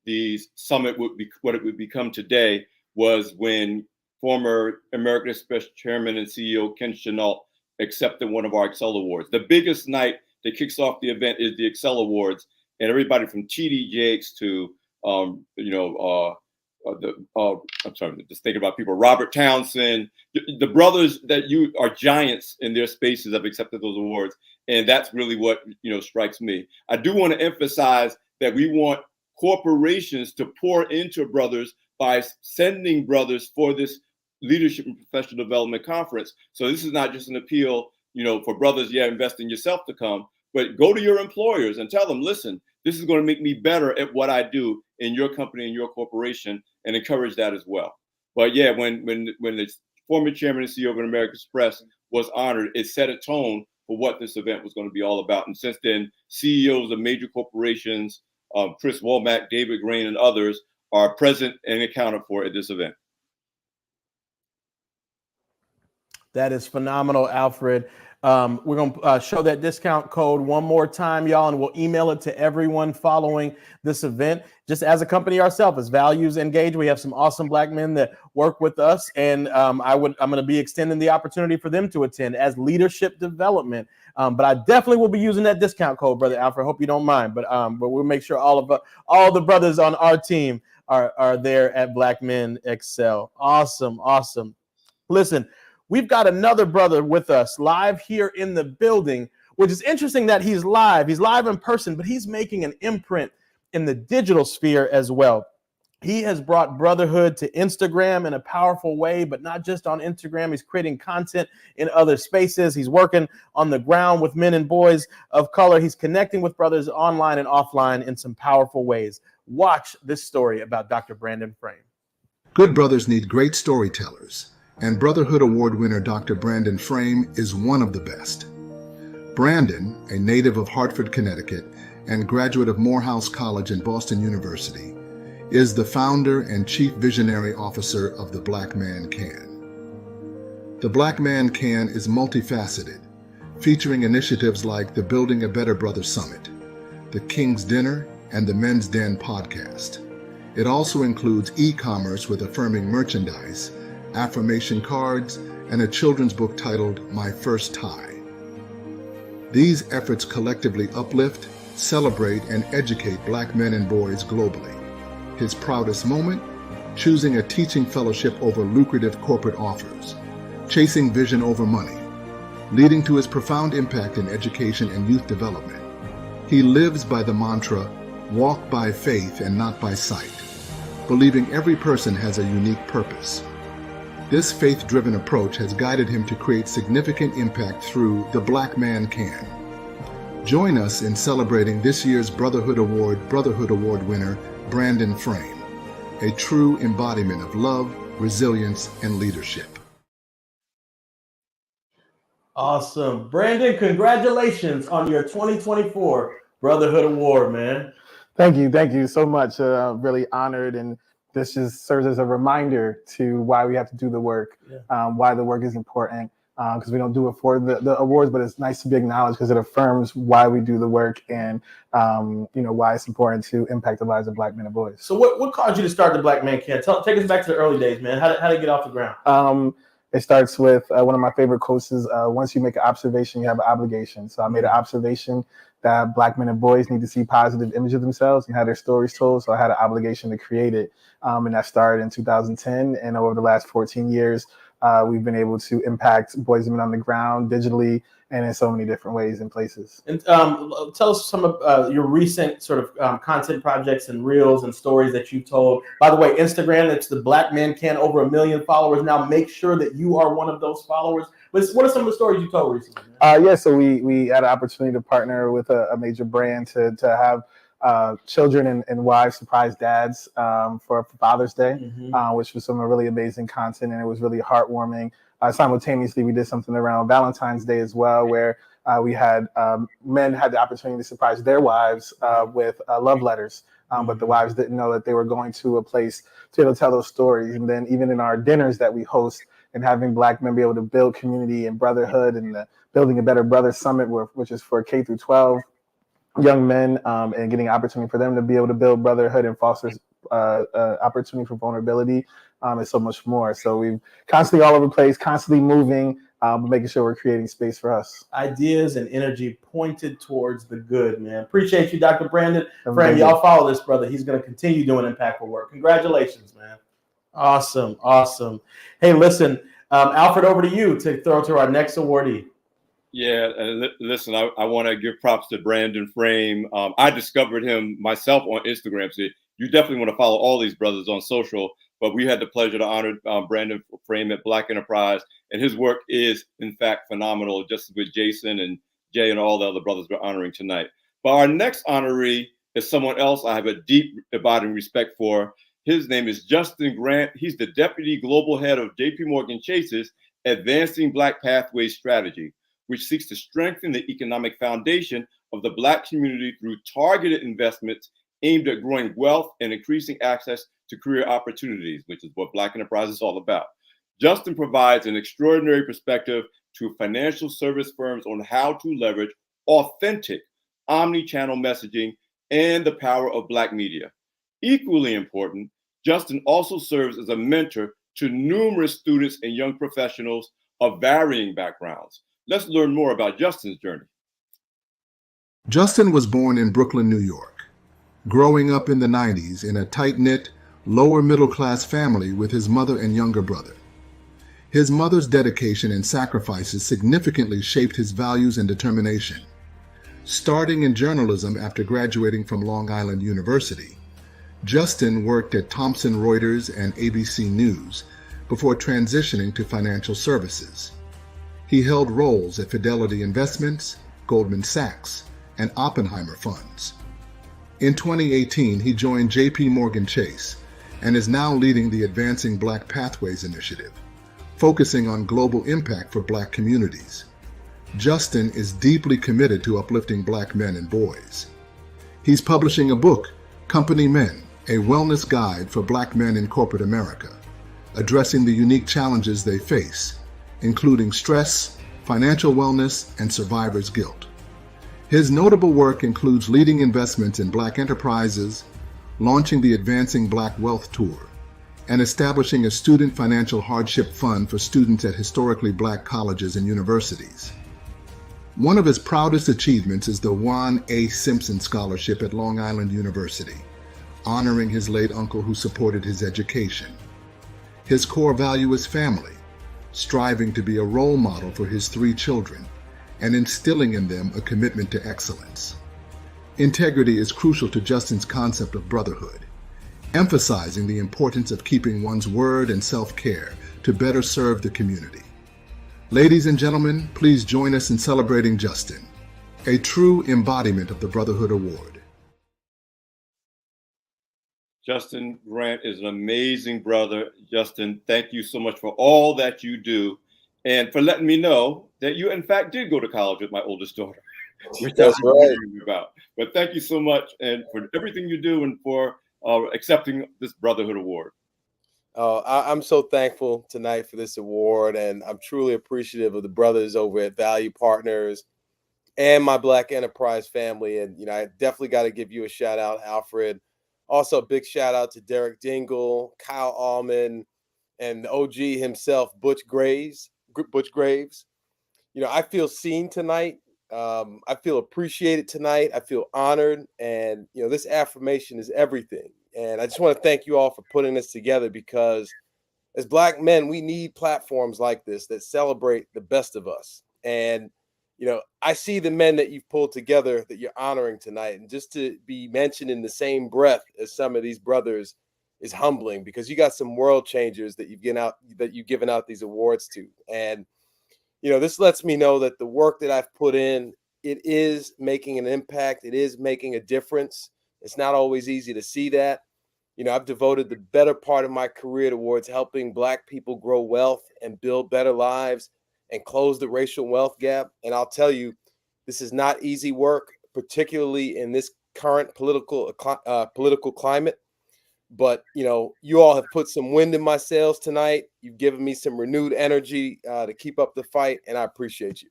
the summit would be, what it would become today, was when former American Express Chairman and CEO Ken Chenault accepted one of our Excel Awards. The biggest night that kicks off the event is the Excel Awards, and everybody from TD Jakes to I'm sorry, just thinking about people, Robert Townsend, the brothers that you are giants in their spaces have accepted those awards. And that's really what, strikes me. I do want to emphasize that we want corporations to pour into brothers by sending brothers for this leadership and professional development conference. So this is not just an appeal, for brothers, invest in yourself to come, but go to your employers and tell them, listen, this is going to make me better at what I do in your company and your corporation, and encourage that as well. But yeah, when the former chairman and CEO of American Express was honored, it set a tone for what this event was going to be all about. And since then, CEOs of major corporations, Chris Womack, David Grain, and others are present and accounted for at this event. That is phenomenal, Alfred. We're going to show that discount code one more time, y'all, and we'll email it to everyone following this event. Just as a company ourselves, as Values Engage, we have some awesome Black men that work with us, and I'm going to be extending the opportunity for them to attend as leadership development. But I definitely will be using that discount code, Brother Alfred. Hope you don't mind, but we'll make sure all the brothers on our team are there at Black Men Excel. Awesome. Listen, we've got another brother with us live here in the building, which is interesting that he's live. He's live in person, but he's making an imprint in the digital sphere as well. He has brought brotherhood to Instagram in a powerful way, but not just on Instagram. He's creating content in other spaces. He's working on the ground with men and boys of color. He's connecting with brothers online and offline in some powerful ways. Watch this story about Dr. Brandon Frame. Good brothers need great storytellers, and Brotherhood Award winner Dr. Brandon Frame is one of the best. Brandon, a native of Hartford, Connecticut, and graduate of Morehouse College and Boston University, is the founder and chief visionary officer of the Black Man Can. The Black Man Can is multifaceted, featuring initiatives like the Building a Better Brother Summit, the King's Dinner, and the Men's Den podcast. It also includes e-commerce with affirming merchandise, affirmation cards, and a children's book titled My First Tie. These efforts collectively uplift, celebrate, and educate Black men and boys globally. His proudest moment? Choosing a teaching fellowship over lucrative corporate offers, chasing vision over money, leading to his profound impact in education and youth development. He lives by the mantra, walk by faith and not by sight, believing every person has a unique purpose. This faith-driven approach has guided him to create significant impact through the Black Man Can. Join us in celebrating this year's Brotherhood Award winner, Brandon Frame, a true embodiment of love, resilience, and leadership. Awesome. Brandon, congratulations on your 2024 Brotherhood Award, man. Thank you so much. Really honored, and this just serves as a reminder to why we have to do the work, why the work is important. because we don't do it for the awards, but it's nice to be acknowledged because it affirms why we do the work and why it's important to impact the lives of Black men and boys. So what caused you to start the Black Man Can? Take us back to the early days, man. How did it get off the ground? It starts with one of my favorite quotes is, once you make an observation, you have an obligation. So I made an observation that Black men and boys need to see positive image of themselves and have their stories told. So I had an obligation to create it. And that started in 2010. And over the last 14 years, we've been able to impact boys and men on the ground digitally and in so many different ways and places. And tell us some of your recent sort of content projects and reels and stories that you've told. By the way, Instagram, it's the Black Man Can, over 1 million followers now. Make sure that you are one of those followers. But what are some of the stories you told recently? So we had an opportunity to partner with a major brand to have children and wives surprise dads for Father's Day, which was some really amazing content, and it was really heartwarming. Simultaneously, we did something around Valentine's Day as well, where we had men had the opportunity to surprise their wives with love letters, but the wives didn't know that they were going to a place to be able to tell those stories. And then even in our dinners that we host, and having Black men be able to build community and brotherhood, and the Building a Better Brother Summit, which is for K through 12 young men, and getting an opportunity for them to be able to build brotherhood and fosters opportunity for vulnerability, and so much more. So we've constantly all over the place, constantly moving, but making sure we're creating space for us. Ideas and energy pointed towards the good, man. Appreciate you, Dr. Brandon. Friend, y'all follow this brother. He's going to continue doing impactful work. Congratulations, man. Awesome. Awesome. Hey, listen, Alfred, over to you to throw to our next awardee. Yeah, listen, I want to give props to Brandon Frame. I discovered him myself on Instagram. So you definitely want to follow all these brothers on social. But we had the pleasure to honor Brandon Frame at Black Enterprise. And his work is, in fact, phenomenal, just with Jason and Jay and all the other brothers we're honoring tonight. But our next honoree is someone else I have a deep abiding respect for. His name is Justin Grant. He's the Deputy Global Head of JP Morgan Chase's Advancing Black Pathways Strategy, which seeks to strengthen the economic foundation of the Black community through targeted investments aimed at growing wealth and increasing access to career opportunities, which is what Black Enterprise is all about. Justin provides an extraordinary perspective to financial service firms on how to leverage authentic omni-channel messaging and the power of Black media. Equally important, Justin also serves as a mentor to numerous students and young professionals of varying backgrounds. Let's learn more about Justin's journey. Justin was born in Brooklyn, New York, growing up in the 90s in a tight-knit, lower middle-class family with his mother and younger brother. His mother's dedication and sacrifices significantly shaped his values and determination. Starting in journalism after graduating from Long Island University, Justin worked at Thomson Reuters and ABC News before transitioning to financial services. He held roles at Fidelity Investments, Goldman Sachs, and Oppenheimer Funds. In 2018, he joined JP Morgan Chase and is now leading the Advancing Black Pathways initiative, focusing on global impact for Black communities. Justin is deeply committed to uplifting Black men and boys. He's publishing a book, Company Men, a wellness guide for Black men in corporate America, addressing the unique challenges they face, including stress, financial wellness, and survivor's guilt. His notable work includes leading investments in Black enterprises, launching the Advancing Black Wealth Tour, and establishing a student financial hardship fund for students at historically Black colleges and universities. One of his proudest achievements is the Juan A. Simpson Scholarship at Long Island University, honoring his late uncle who supported his education. His core value is family, striving to be a role model for his 3 children and instilling in them a commitment to excellence. Integrity is crucial to Justin's concept of brotherhood, emphasizing the importance of keeping one's word and self-care to better serve the community. Ladies and gentlemen, please join us in celebrating Justin, a true embodiment of the Brotherhood Award. Justin Grant is an amazing brother. Justin, thank you so much for all that you do and for letting me know that you, in fact, did go to college with my oldest daughter, which That's I was right. hearing about. But thank you so much and for everything you do and for accepting this Brotherhood Award. I'm so thankful tonight for this award, and I'm truly appreciative of the brothers over at Value Partners and my Black Enterprise family. And, I definitely got to give you a shout out, Alfred. Also, a big shout out to Derek Dingle, Kyle Allman, and the OG himself, Butch Graves. I feel seen tonight. I feel appreciated tonight. I feel honored. And, this affirmation is everything. And I just want to thank you all for putting this together, because as Black men, we need platforms like this that celebrate the best of us. And, I see the men that you've pulled together that you're honoring tonight. And just to be mentioned in the same breath as some of these brothers is humbling, because you got some world changers that you've given out these awards to. And, this lets me know that the work that I've put in, it is making an impact. It is making a difference. It's not always easy to see that. I've devoted the better part of my career towards helping Black people grow wealth and build better lives and close the racial wealth gap. And I'll tell you, this is not easy work, particularly in this current political climate. But, you all have put some wind in my sails tonight. You've given me some renewed energy to keep up the fight, and I appreciate you.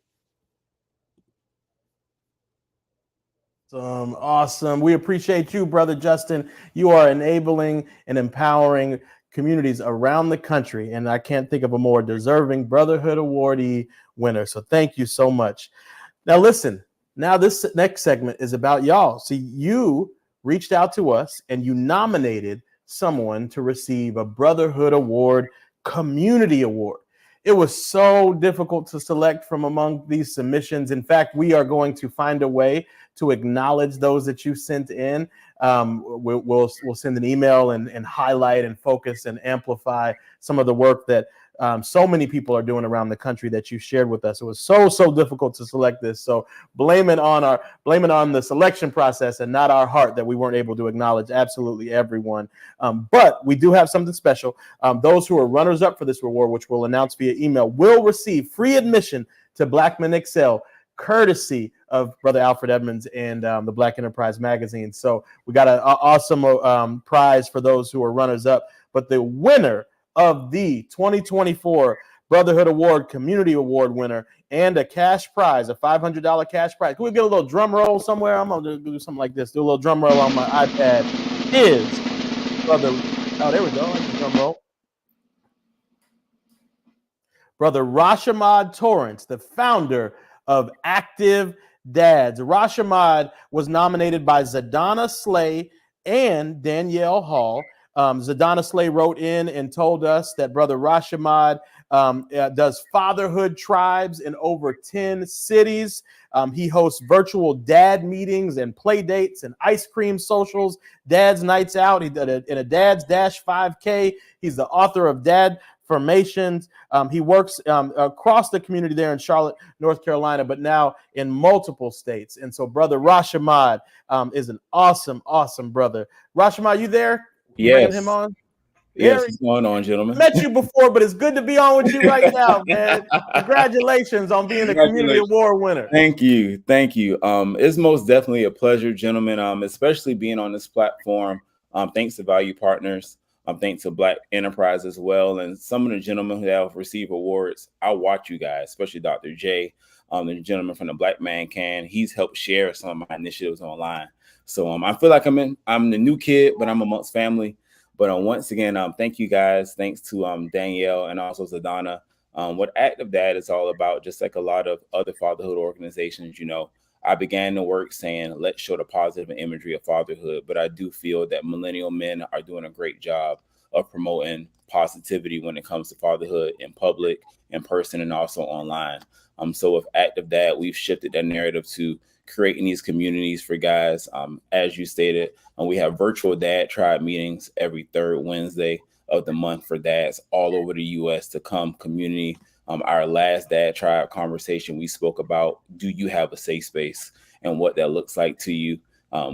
Awesome. We appreciate you, Brother Justin. You are enabling and empowering communities around the country, and I can't think of a more deserving Brotherhood Awardee winner. So thank you so much. Now listen, this next segment is about y'all. See, you reached out to us and you nominated someone to receive a Brotherhood Award Community Award. It was so difficult to select from among these submissions. In fact, we are going to find a way to acknowledge those that you sent in. We'll send an email and highlight and focus and amplify some of the work that so many people are doing around the country that you shared with us. It was so difficult to select this. So blame it on the selection process and not our heart that we weren't able to acknowledge absolutely everyone. But we do have something special. Those who are runners up for this reward, which we'll announce via email, will receive free admission to Black Men Excel, courtesy of Brother Alfred Edmonds and the Black Enterprise magazine. So we got an awesome prize for those who are runners up. But the winner of the 2024 Brotherhood Award Community Award winner and a cash prize, a $500 cash prize. Can we get a little drum roll somewhere? I'm going to do something like this. Do a little drum roll on my iPad. Is Brother, there we go. That's the drum roll. Brother Rashamad Torrance, the founder of Active Dads. Rashamad was nominated by Zadana Slay and Danielle Hall. Zadana Slay wrote in and told us that Brother Rashamad does fatherhood tribes in over 10 cities. He hosts virtual dad meetings and play dates and ice cream socials, dad's nights out. He did in a Dad's Dash 5K. He's the author of Dad Formations. He works across the community there in Charlotte, North Carolina, but now in multiple states. And so Brother Rashamad is an awesome brother. Rashamad, you there? Yes. Bringing him on? Yes, what's going on, gentlemen? Met you before, but it's good to be on with you right now, man. Congratulations on being a community award winner. Thank you. It's most definitely a pleasure, gentlemen, especially being on this platform. Thanks to Value Partners. Thanks to Black Enterprise as well. And some of the gentlemen who have received awards, I watch you guys, especially Dr. J, the gentleman from the Black Man Can. He's helped share some of my initiatives online. So I feel like I'm the new kid, but I'm amongst family. But once again, thank you guys. Thanks to Danielle and also Zadana. What Active Dad is all about, just like a lot of other fatherhood organizations, I began the work saying, let's show the positive imagery of fatherhood. But I do feel that millennial men are doing a great job of promoting positivity when it comes to fatherhood in public, in person, and also online. So with Active Dad, we've shifted that narrative to creating these communities for guys. As you stated, we have virtual dad tribe meetings every third Wednesday of the month for dads all over the U.S. to come community. Our last dad tribe conversation, we spoke about, do you have a safe space and what that looks like to you?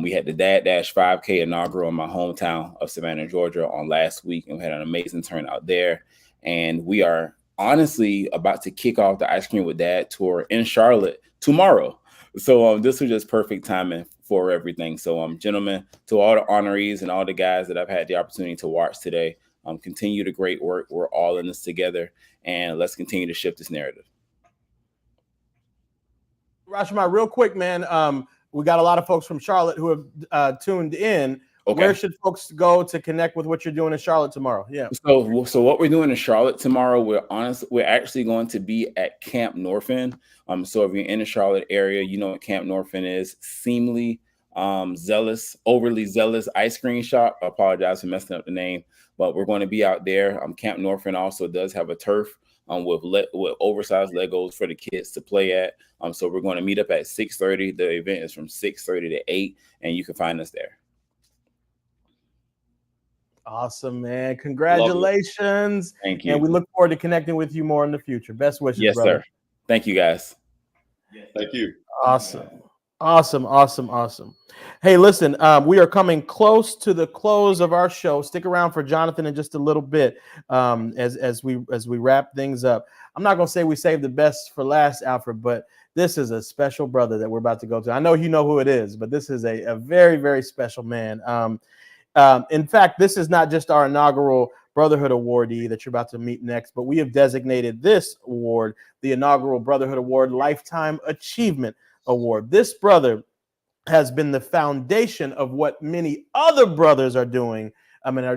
We had the Dad Dash 5K inaugural in my hometown of Savannah, Georgia on last week, and we had an amazing turnout there. And we are honestly about to kick off the Ice Cream with Dad tour in Charlotte tomorrow. So this was just perfect timing for everything. So gentlemen, to all the honorees and all the guys that I've had the opportunity to watch today, Continue the great work. We're all in this together, and let's continue to shift this narrative. Rashomon, real quick, man. We got a lot of folks from Charlotte who have tuned in. Okay. Where should folks go to connect with what you're doing in Charlotte tomorrow? Yeah. So what we're doing in Charlotte tomorrow, we're actually going to be at Camp Norfin. So if you're in the Charlotte area, you know what Camp Norfin is. Seemly, overly zealous ice cream shop. I apologize for messing up the name, but we're going to be out there. Camp Norfin also does have a turf with oversized Legos for the kids to play at. So we're going to meet up at 6:30. The event is from 6:30 to 8, and you can find us there. Awesome, man. Congratulations. Thank you. And we look forward to connecting with you more in the future. Best wishes, yes, brother. Sir. Thank you, guys. Thank you. Awesome. Hey, listen, we are coming close to the close of our show. Stick around for Jonathan in just a little bit as we wrap things up. I'm not going to say we saved the best for last, Alfred, but this is a special brother that we're about to go to. I know you know who it is, but this is a very, very special man. In fact, this is not just our inaugural Brotherhood awardee that you're about to meet next, but we have designated this award the inaugural Brotherhood Award Lifetime Achievement Award. This brother has been the foundation of what many other brothers are doing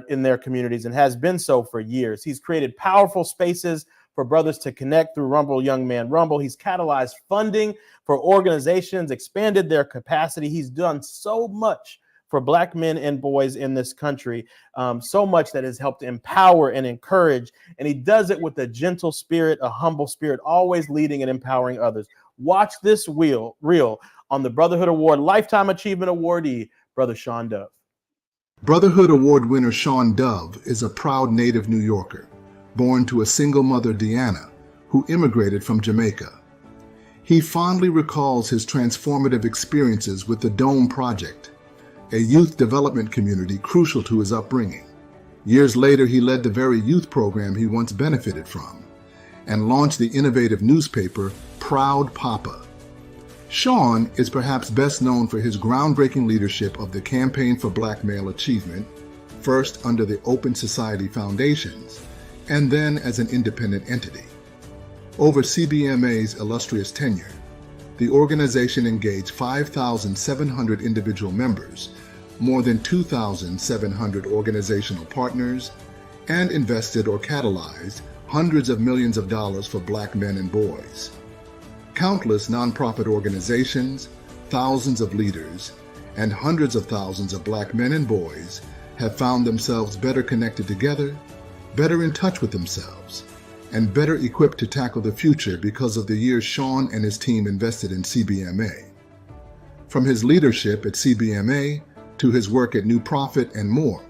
in their communities and has been so for years. He's created powerful spaces for brothers to connect through Rumble Young Man Rumble. He's catalyzed funding for organizations, expanded their capacity. He's done so much for Black men and boys in this country, so much that has helped empower and encourage. And he does it with a gentle spirit, a humble spirit, always leading and empowering others. Watch this reel on the Brotherhood Award Lifetime Achievement Awardee, Brother Sean Dove. Brotherhood Award winner Sean Dove is a proud native New Yorker, born to a single mother, Deanna, who immigrated from Jamaica. He fondly recalls his transformative experiences with the Dome Project, a youth development community crucial to his upbringing. Years later, he led the very youth program he once benefited from and launched the innovative newspaper Proud Papa. Sean is perhaps best known for his groundbreaking leadership of the Campaign for Black Male Achievement, first under the Open Society Foundations, and then as an independent entity. Over CBMA's illustrious tenure, the organization engaged 5,700 individual members, more than 2,700 organizational partners, and invested or catalyzed hundreds of millions of dollars for Black men and boys. Countless nonprofit organizations, thousands of leaders, and hundreds of thousands of Black men and boys have found themselves better connected together, better in touch with themselves, and better equipped to tackle the future because of the years Sean and his team invested in CBMA. From his leadership at CBMA to his work at New Prophet and more,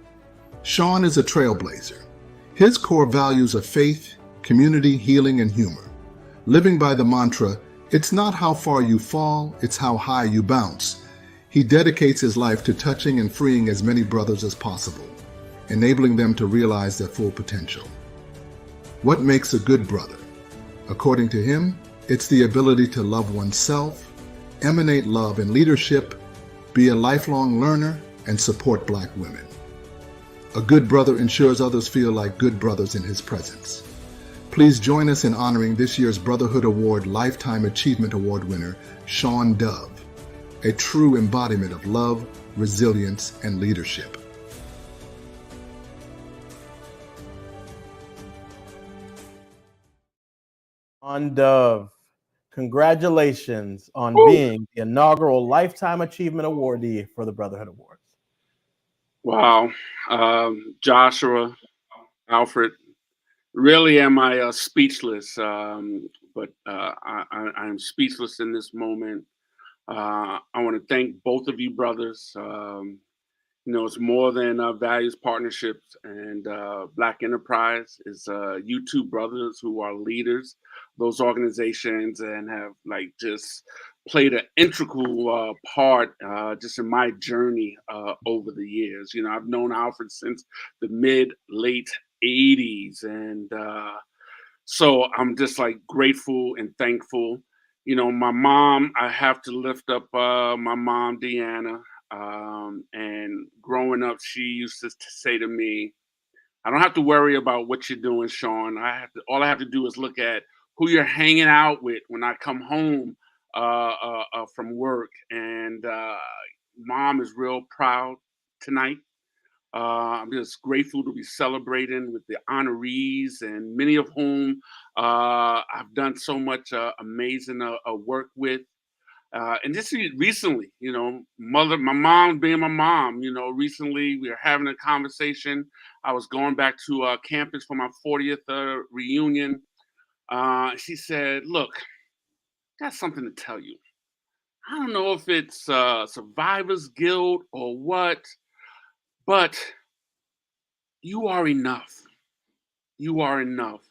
Sean is a trailblazer. His core values are faith, community, healing, and humor. Living by the mantra, "It's not how far you fall, it's how high you bounce," he dedicates his life to touching and freeing as many brothers as possible, enabling them to realize their full potential. What makes a good brother? According to him, it's the ability to love oneself, emanate love and leadership, be a lifelong learner, and support Black women. A good brother ensures others feel like good brothers in his presence. Please join us in honoring this year's Brotherhood Award Lifetime Achievement Award winner, Sean Dove, a true embodiment of love, resilience, and leadership. Sean Dove, congratulations on being the inaugural Lifetime Achievement Awardee for the Brotherhood Awards. Wow. Joshua, Alfred, really am I speechless, but I'm speechless in this moment. I want to thank both of you brothers. It's more than values, partnerships, and Black Enterprise. Is you two brothers who are leaders, those organizations, and have just played an integral part just in my journey over the years. I've known Alfred since the late 80s, and so I'm just grateful and thankful. My mom, I have to lift up my mom, Deanna. And growing up, she used to say to me, I don't have to worry about what you're doing, Sean. All I have to do is look at who you're hanging out with when I come home from work. And Mom is real proud tonight. I'm just grateful to be celebrating with the honorees, and many of whom I've done so much amazing work with. And just recently, my mom being my mom, recently we were having a conversation. I was going back to campus for my 40th reunion. She said, "Look, got something to tell you. I don't know if it's survivor's guilt or what, but you are enough. You are enough."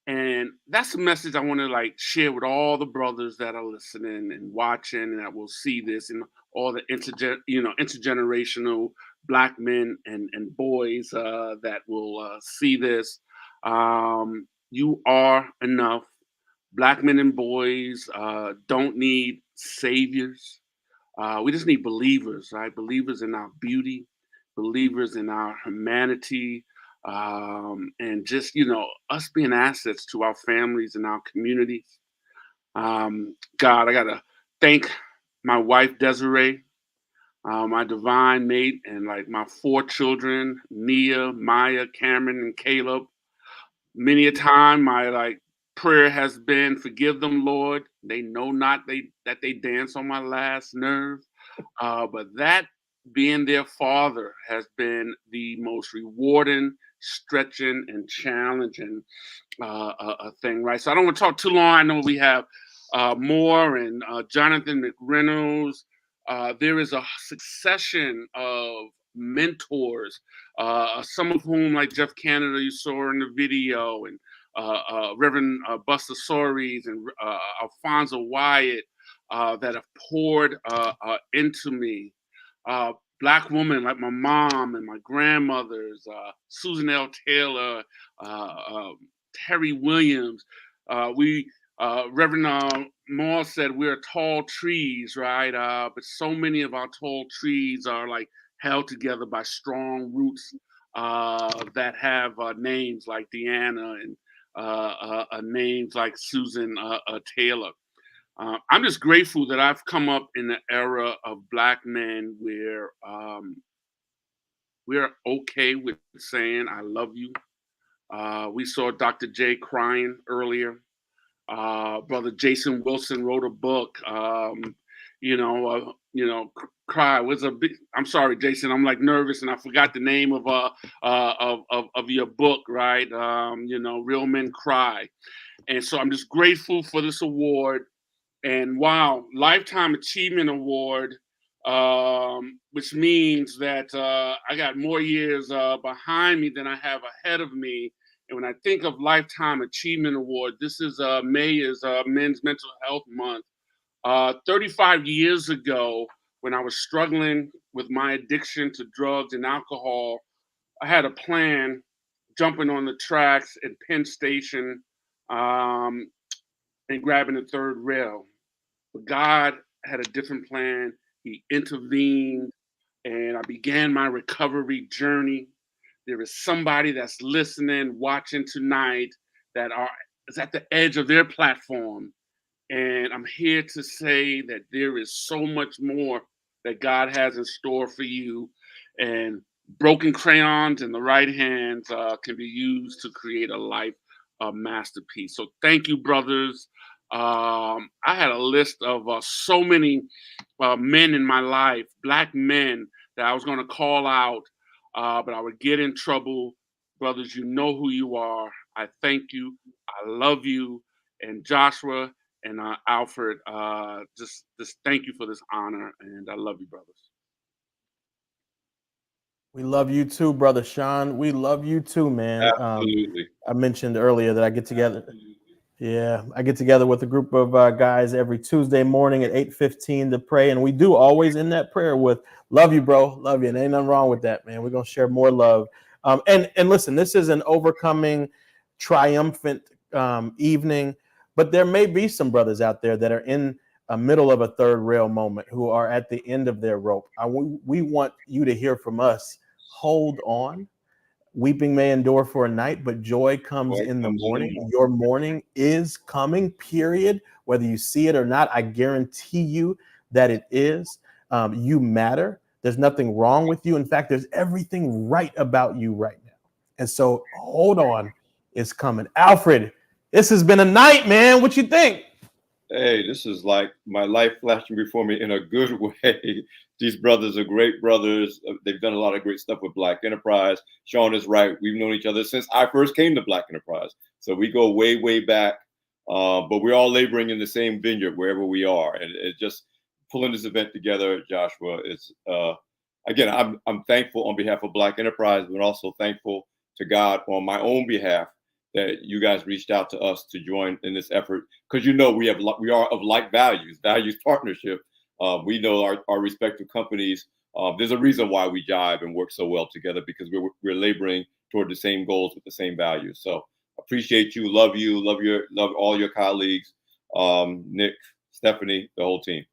And that's a message I want to share with all the brothers that are listening and watching and that will see this, and all the intergenerational Black men and boys that will see this. You are enough. Black men and boys don't need saviors. We just need believers, right? Believers in our beauty, believers in our humanity, and just, us being assets to our families and our communities. God, I got to thank my wife, Desiree, my divine mate, and my 4 children, Nia, Maya, Cameron, and Caleb. Many a time my prayer has been, "Forgive them, Lord. They know not that they dance on my last nerve." But that being their father has been the most rewarding, stretching, and challenging thing, right? So I don't want to talk too long. I know we have Moore and Jonathan McReynolds. There is a succession of mentors, some of whom, like Jeff Canada, you saw in the video, and Reverend Buster Soaries and Alfonso Wyatt, that have poured into me. Black women like my mom and my grandmothers, Susan L. Taylor, Terry Williams. Reverend Moore said we're tall trees, right? But so many of our tall trees are held together by strong roots that have names like Deanna and names like Susan Taylor. I'm just grateful that I've come up in the era of Black men where we're okay with saying "I love you." We saw Dr. J crying earlier. Brother Jason Wilson wrote a book. Cry was a big. I'm sorry, Jason. I'm nervous, and I forgot the name of your book. Right? Real Men Cry. And so I'm just grateful for this award. And wow, Lifetime Achievement Award, which means that I got more years behind me than I have ahead of me. And when I think of Lifetime Achievement Award, this is May is Men's Mental Health Month. 35 years ago, when I was struggling with my addiction to drugs and alcohol, I had a plan, jumping on the tracks at Penn Station and grabbing the third rail. But God had a different plan. He intervened, and I began my recovery journey. There is somebody that's listening, watching tonight, that is at the edge of their platform. And I'm here to say that there is so much more that God has in store for you. And broken crayons in the right hands can be used to create a life masterpiece. So thank you, brothers. I had a list of so many men in my life, Black men, that I was going to call out, but I would get in trouble. Brothers, you know who you are. I thank you. I love you. And Joshua and Alfred, just thank you for this honor. And I love you, brothers. We love you too, Brother Sean. We love you too, man. Absolutely. I mentioned earlier that I get together. Yeah, I get together with a group of guys every Tuesday morning at 8:15 to pray, and we do always end that prayer with "Love you, bro, love you." And ain't nothing wrong with that, man. We're gonna share more love. And listen, this is an overcoming, triumphant evening, but there may be some brothers out there that are in a middle of a third rail moment, who are at the end of their rope. We want you to hear from us. Hold on. weeping may endure for a night, but joy comes Joy in the comes in the morning. morning. Your morning is coming, period. Whether you see it or not, I guarantee you that it is. You matter. There's nothing wrong with you. In fact, there's everything right about you right now. And so hold on, it's coming. Alfred, this has been a night, man. What you think? Hey, this is like my life flashing before me in a good way. These brothers are great brothers. They've done a lot of great stuff with Black Enterprise. Sean is right. We've known each other since I first came to Black Enterprise. So we go way, way back. But we're all laboring in the same vineyard wherever we are. And it's just pulling this event together, Joshua. It's again, I'm thankful on behalf of Black Enterprise, but also thankful to God on my own behalf that you guys reached out to us to join in this effort, because we are of like values partnership. We know our respective companies. There's a reason why we jive and work so well together, because we're laboring toward the same goals with the same values. So appreciate you, love all your colleagues, Nick, Stephanie, the whole team.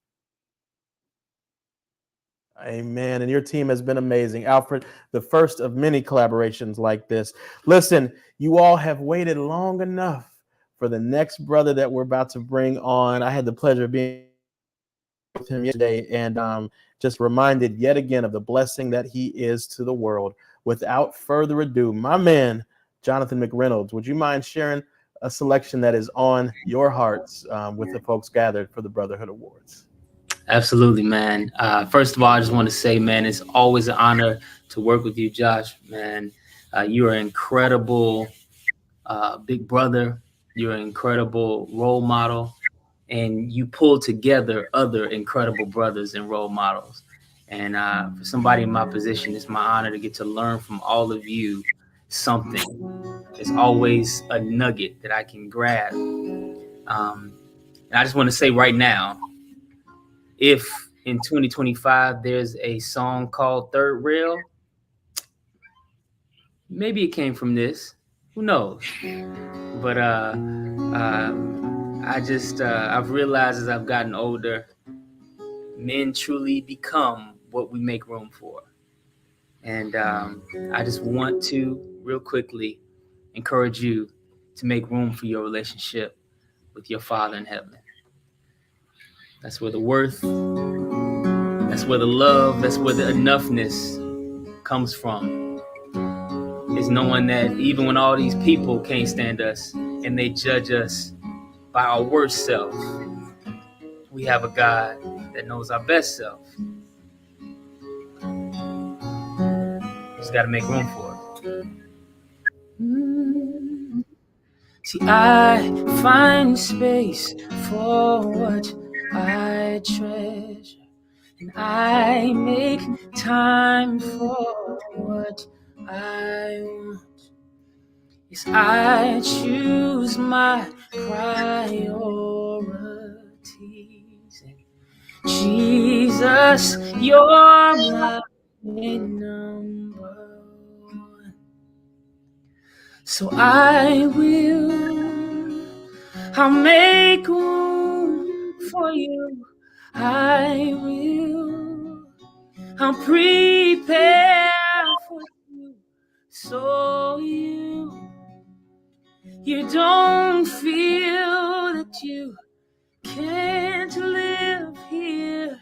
Amen. And your team has been amazing. Alfred, the first of many collaborations like this. Listen, you all have waited long enough for the next brother that we're about to bring on. I had the pleasure of being with him yesterday and just reminded yet again of the blessing that he is to the world. Without further ado, my man, Jonathan McReynolds, would you mind sharing a selection that is on your hearts with the folks gathered for the Brotherhood Awards? Absolutely, man. First of all, I just want to say, man, it's always an honor to work with you, Josh, man. You are an incredible big brother. You're an incredible role model, and you pull together other incredible brothers and role models. And for somebody in my position, it's my honor to get to learn from all of you something. There's always a nugget that I can grab. And I just want to say right now, if in 2025 there's a song called Third Rail, maybe it came from this. Who knows? But I've realized as I've gotten older, men truly become what we make room for. And I just want to real quickly encourage you to make room for your relationship with your Father in heaven. That's where the worth, that's where the love, that's where the enoughness comes from. Is knowing that even when all these people can't stand us and they judge us by our worst self, we have a God that knows our best self. Just got to make room for it. See, I find space for what I treasure, and I make time for what I want. Yes, I choose my priorities. And Jesus, you're my number one. So I'll make room for you. I'll prepare for you, so you don't feel that you can't live here.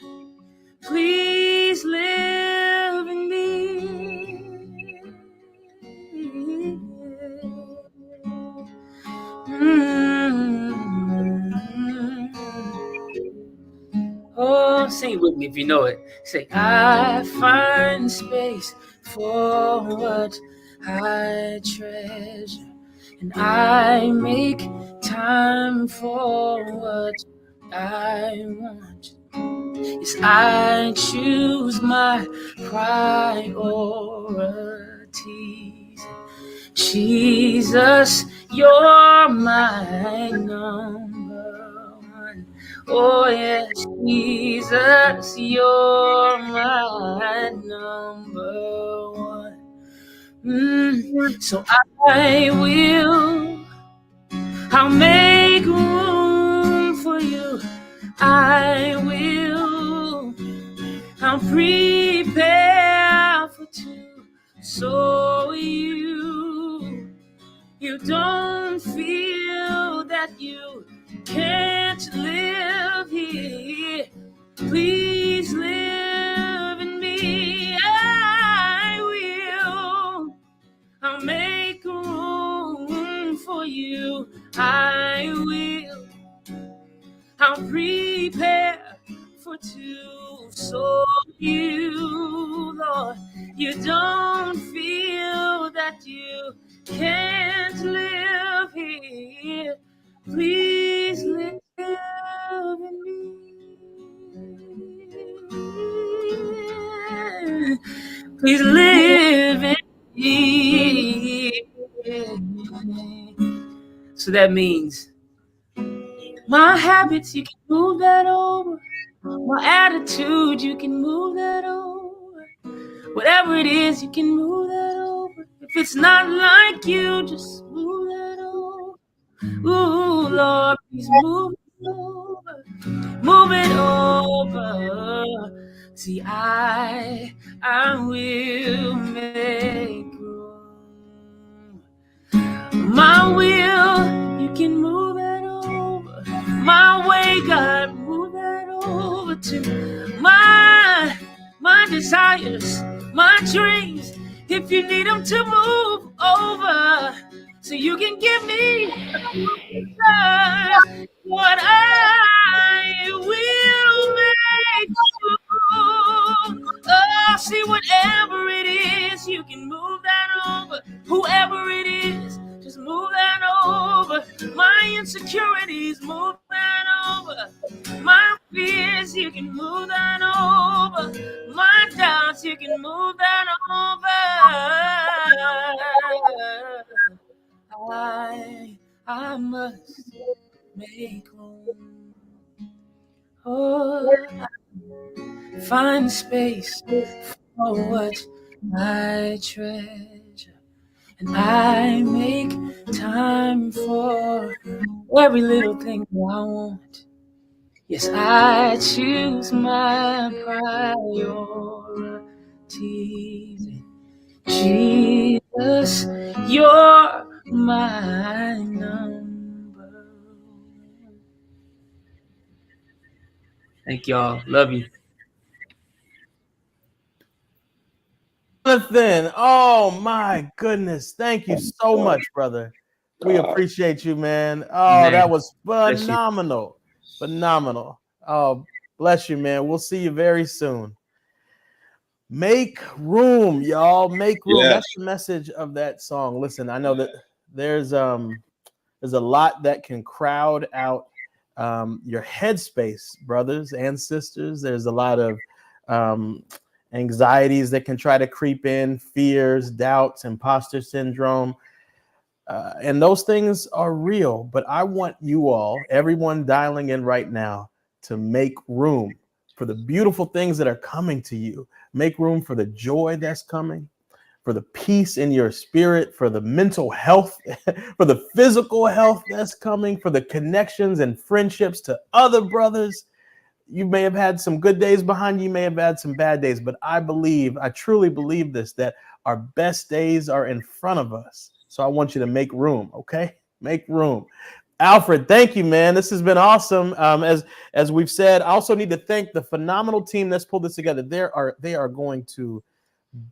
Please live in me. Oh, sing it with me if you know it. Say, I find space for what I treasure, and I make time for what I want. Yes, I choose my priorities. Jesus, you're my number one. Oh yes, Jesus, you're my number one. So I'll make room for you. I'll prepare for two, so you you don't feel that you can't live here, please live in me. I'll make room for you. I'll prepare for two. So you, Lord, you don't feel that you can't live here. Please live in me. Please live in me. So that means my habits, you can move that over. My attitude, you can move that over. Whatever it is, you can move that over. If it's not like you, just move that over. Ooh, Lord, please move it over. Move it over. See, I will make room. My will, you can move that over. My way, God, move that over to my desires, my dreams. If you need them to move over, so you can give me what I will make you. Oh, see, whatever it is, you can move that over. Whoever it is, just move that over. My insecurities, move that over. My fears, you can move that over. My doubts, you can move that over. I must make room. Oh, find space for what I treasure, and I make time for every little thing that I want. Yes, I choose my priorities. Jesus, you're my number. Thank y'all. Love you. Jonathan, oh my goodness. Thank you so much, brother. We appreciate you, man. Oh, Man, that was bless you. phenomenal. Phenomenal. Oh, bless you, man. We'll see you very soon. Make room, y'all. Make room. Yes. That's the message of that song. Listen, I know that there's a lot that can crowd out your headspace, brothers and sisters. There's a lot of anxieties that can try to creep in, fears, doubts, imposter syndrome. And those things are real. But I want you all, everyone dialing in right now, to make room for the beautiful things that are coming to you. Make room for the joy that's coming, for the peace in your spirit, for the mental health, for the physical health that's coming, for the connections and friendships to other brothers. You may have had some good days behind you, you may have had some bad days, but I truly believe this, that our best days are in front of us. So I want you to make room, okay? Make room. Alfred, thank you, man. This has been awesome. As we've said, I also need to thank the phenomenal team that's pulled this together. They are going to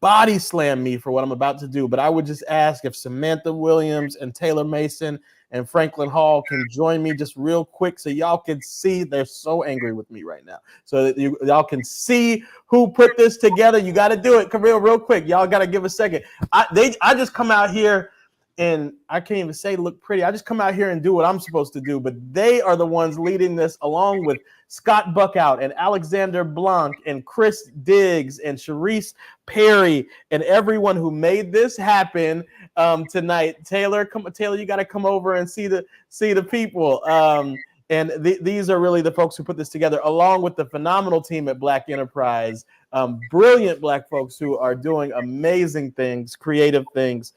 body slam me for what I'm about to do, but I would just ask if Samantha Williams and Taylor Mason and Franklin Hall can join me just real quick so y'all can see. They're so angry with me right now. So that y'all can see who put this together. You got to do it. Come real quick. Y'all got to give a second. I just come out here and I can't even say look pretty. I just come out here and do what I'm supposed to do, but they are the ones leading this, along with Scott Buckout and Alexander Blanc and Chris Diggs and Sharice Perry and everyone who made this happen tonight. Taylor, you got to come over and see the people. And these are really the folks who put this together, along with the phenomenal team at Black Enterprise. Brilliant Black folks who are doing amazing things, creative things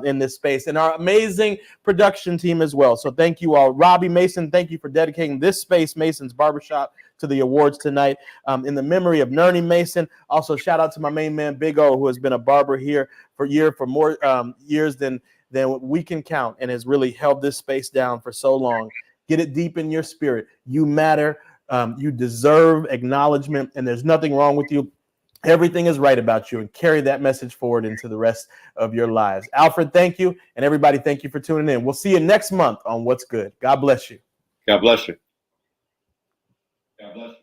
in this space, and our amazing production team as well. So thank you all. Robbie Mason, thank you for dedicating this space, Mason's Barbershop, to the awards tonight in the memory of Nernie Mason. Also, shout out to my main man, Big O, who has been a barber here for more years than than we can count and has really held this space down for so long. Get it deep in your spirit. You matter. You deserve acknowledgement, and there's nothing wrong with you. Everything is right about you, and carry that message forward into the rest of your lives. Alfred, thank you. And everybody, thank you for tuning in. We'll see you next month on What's Good. God bless you. God bless you. God bless you.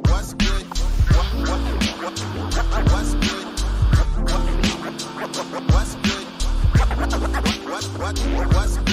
What's good? What's good? What's good? What's good?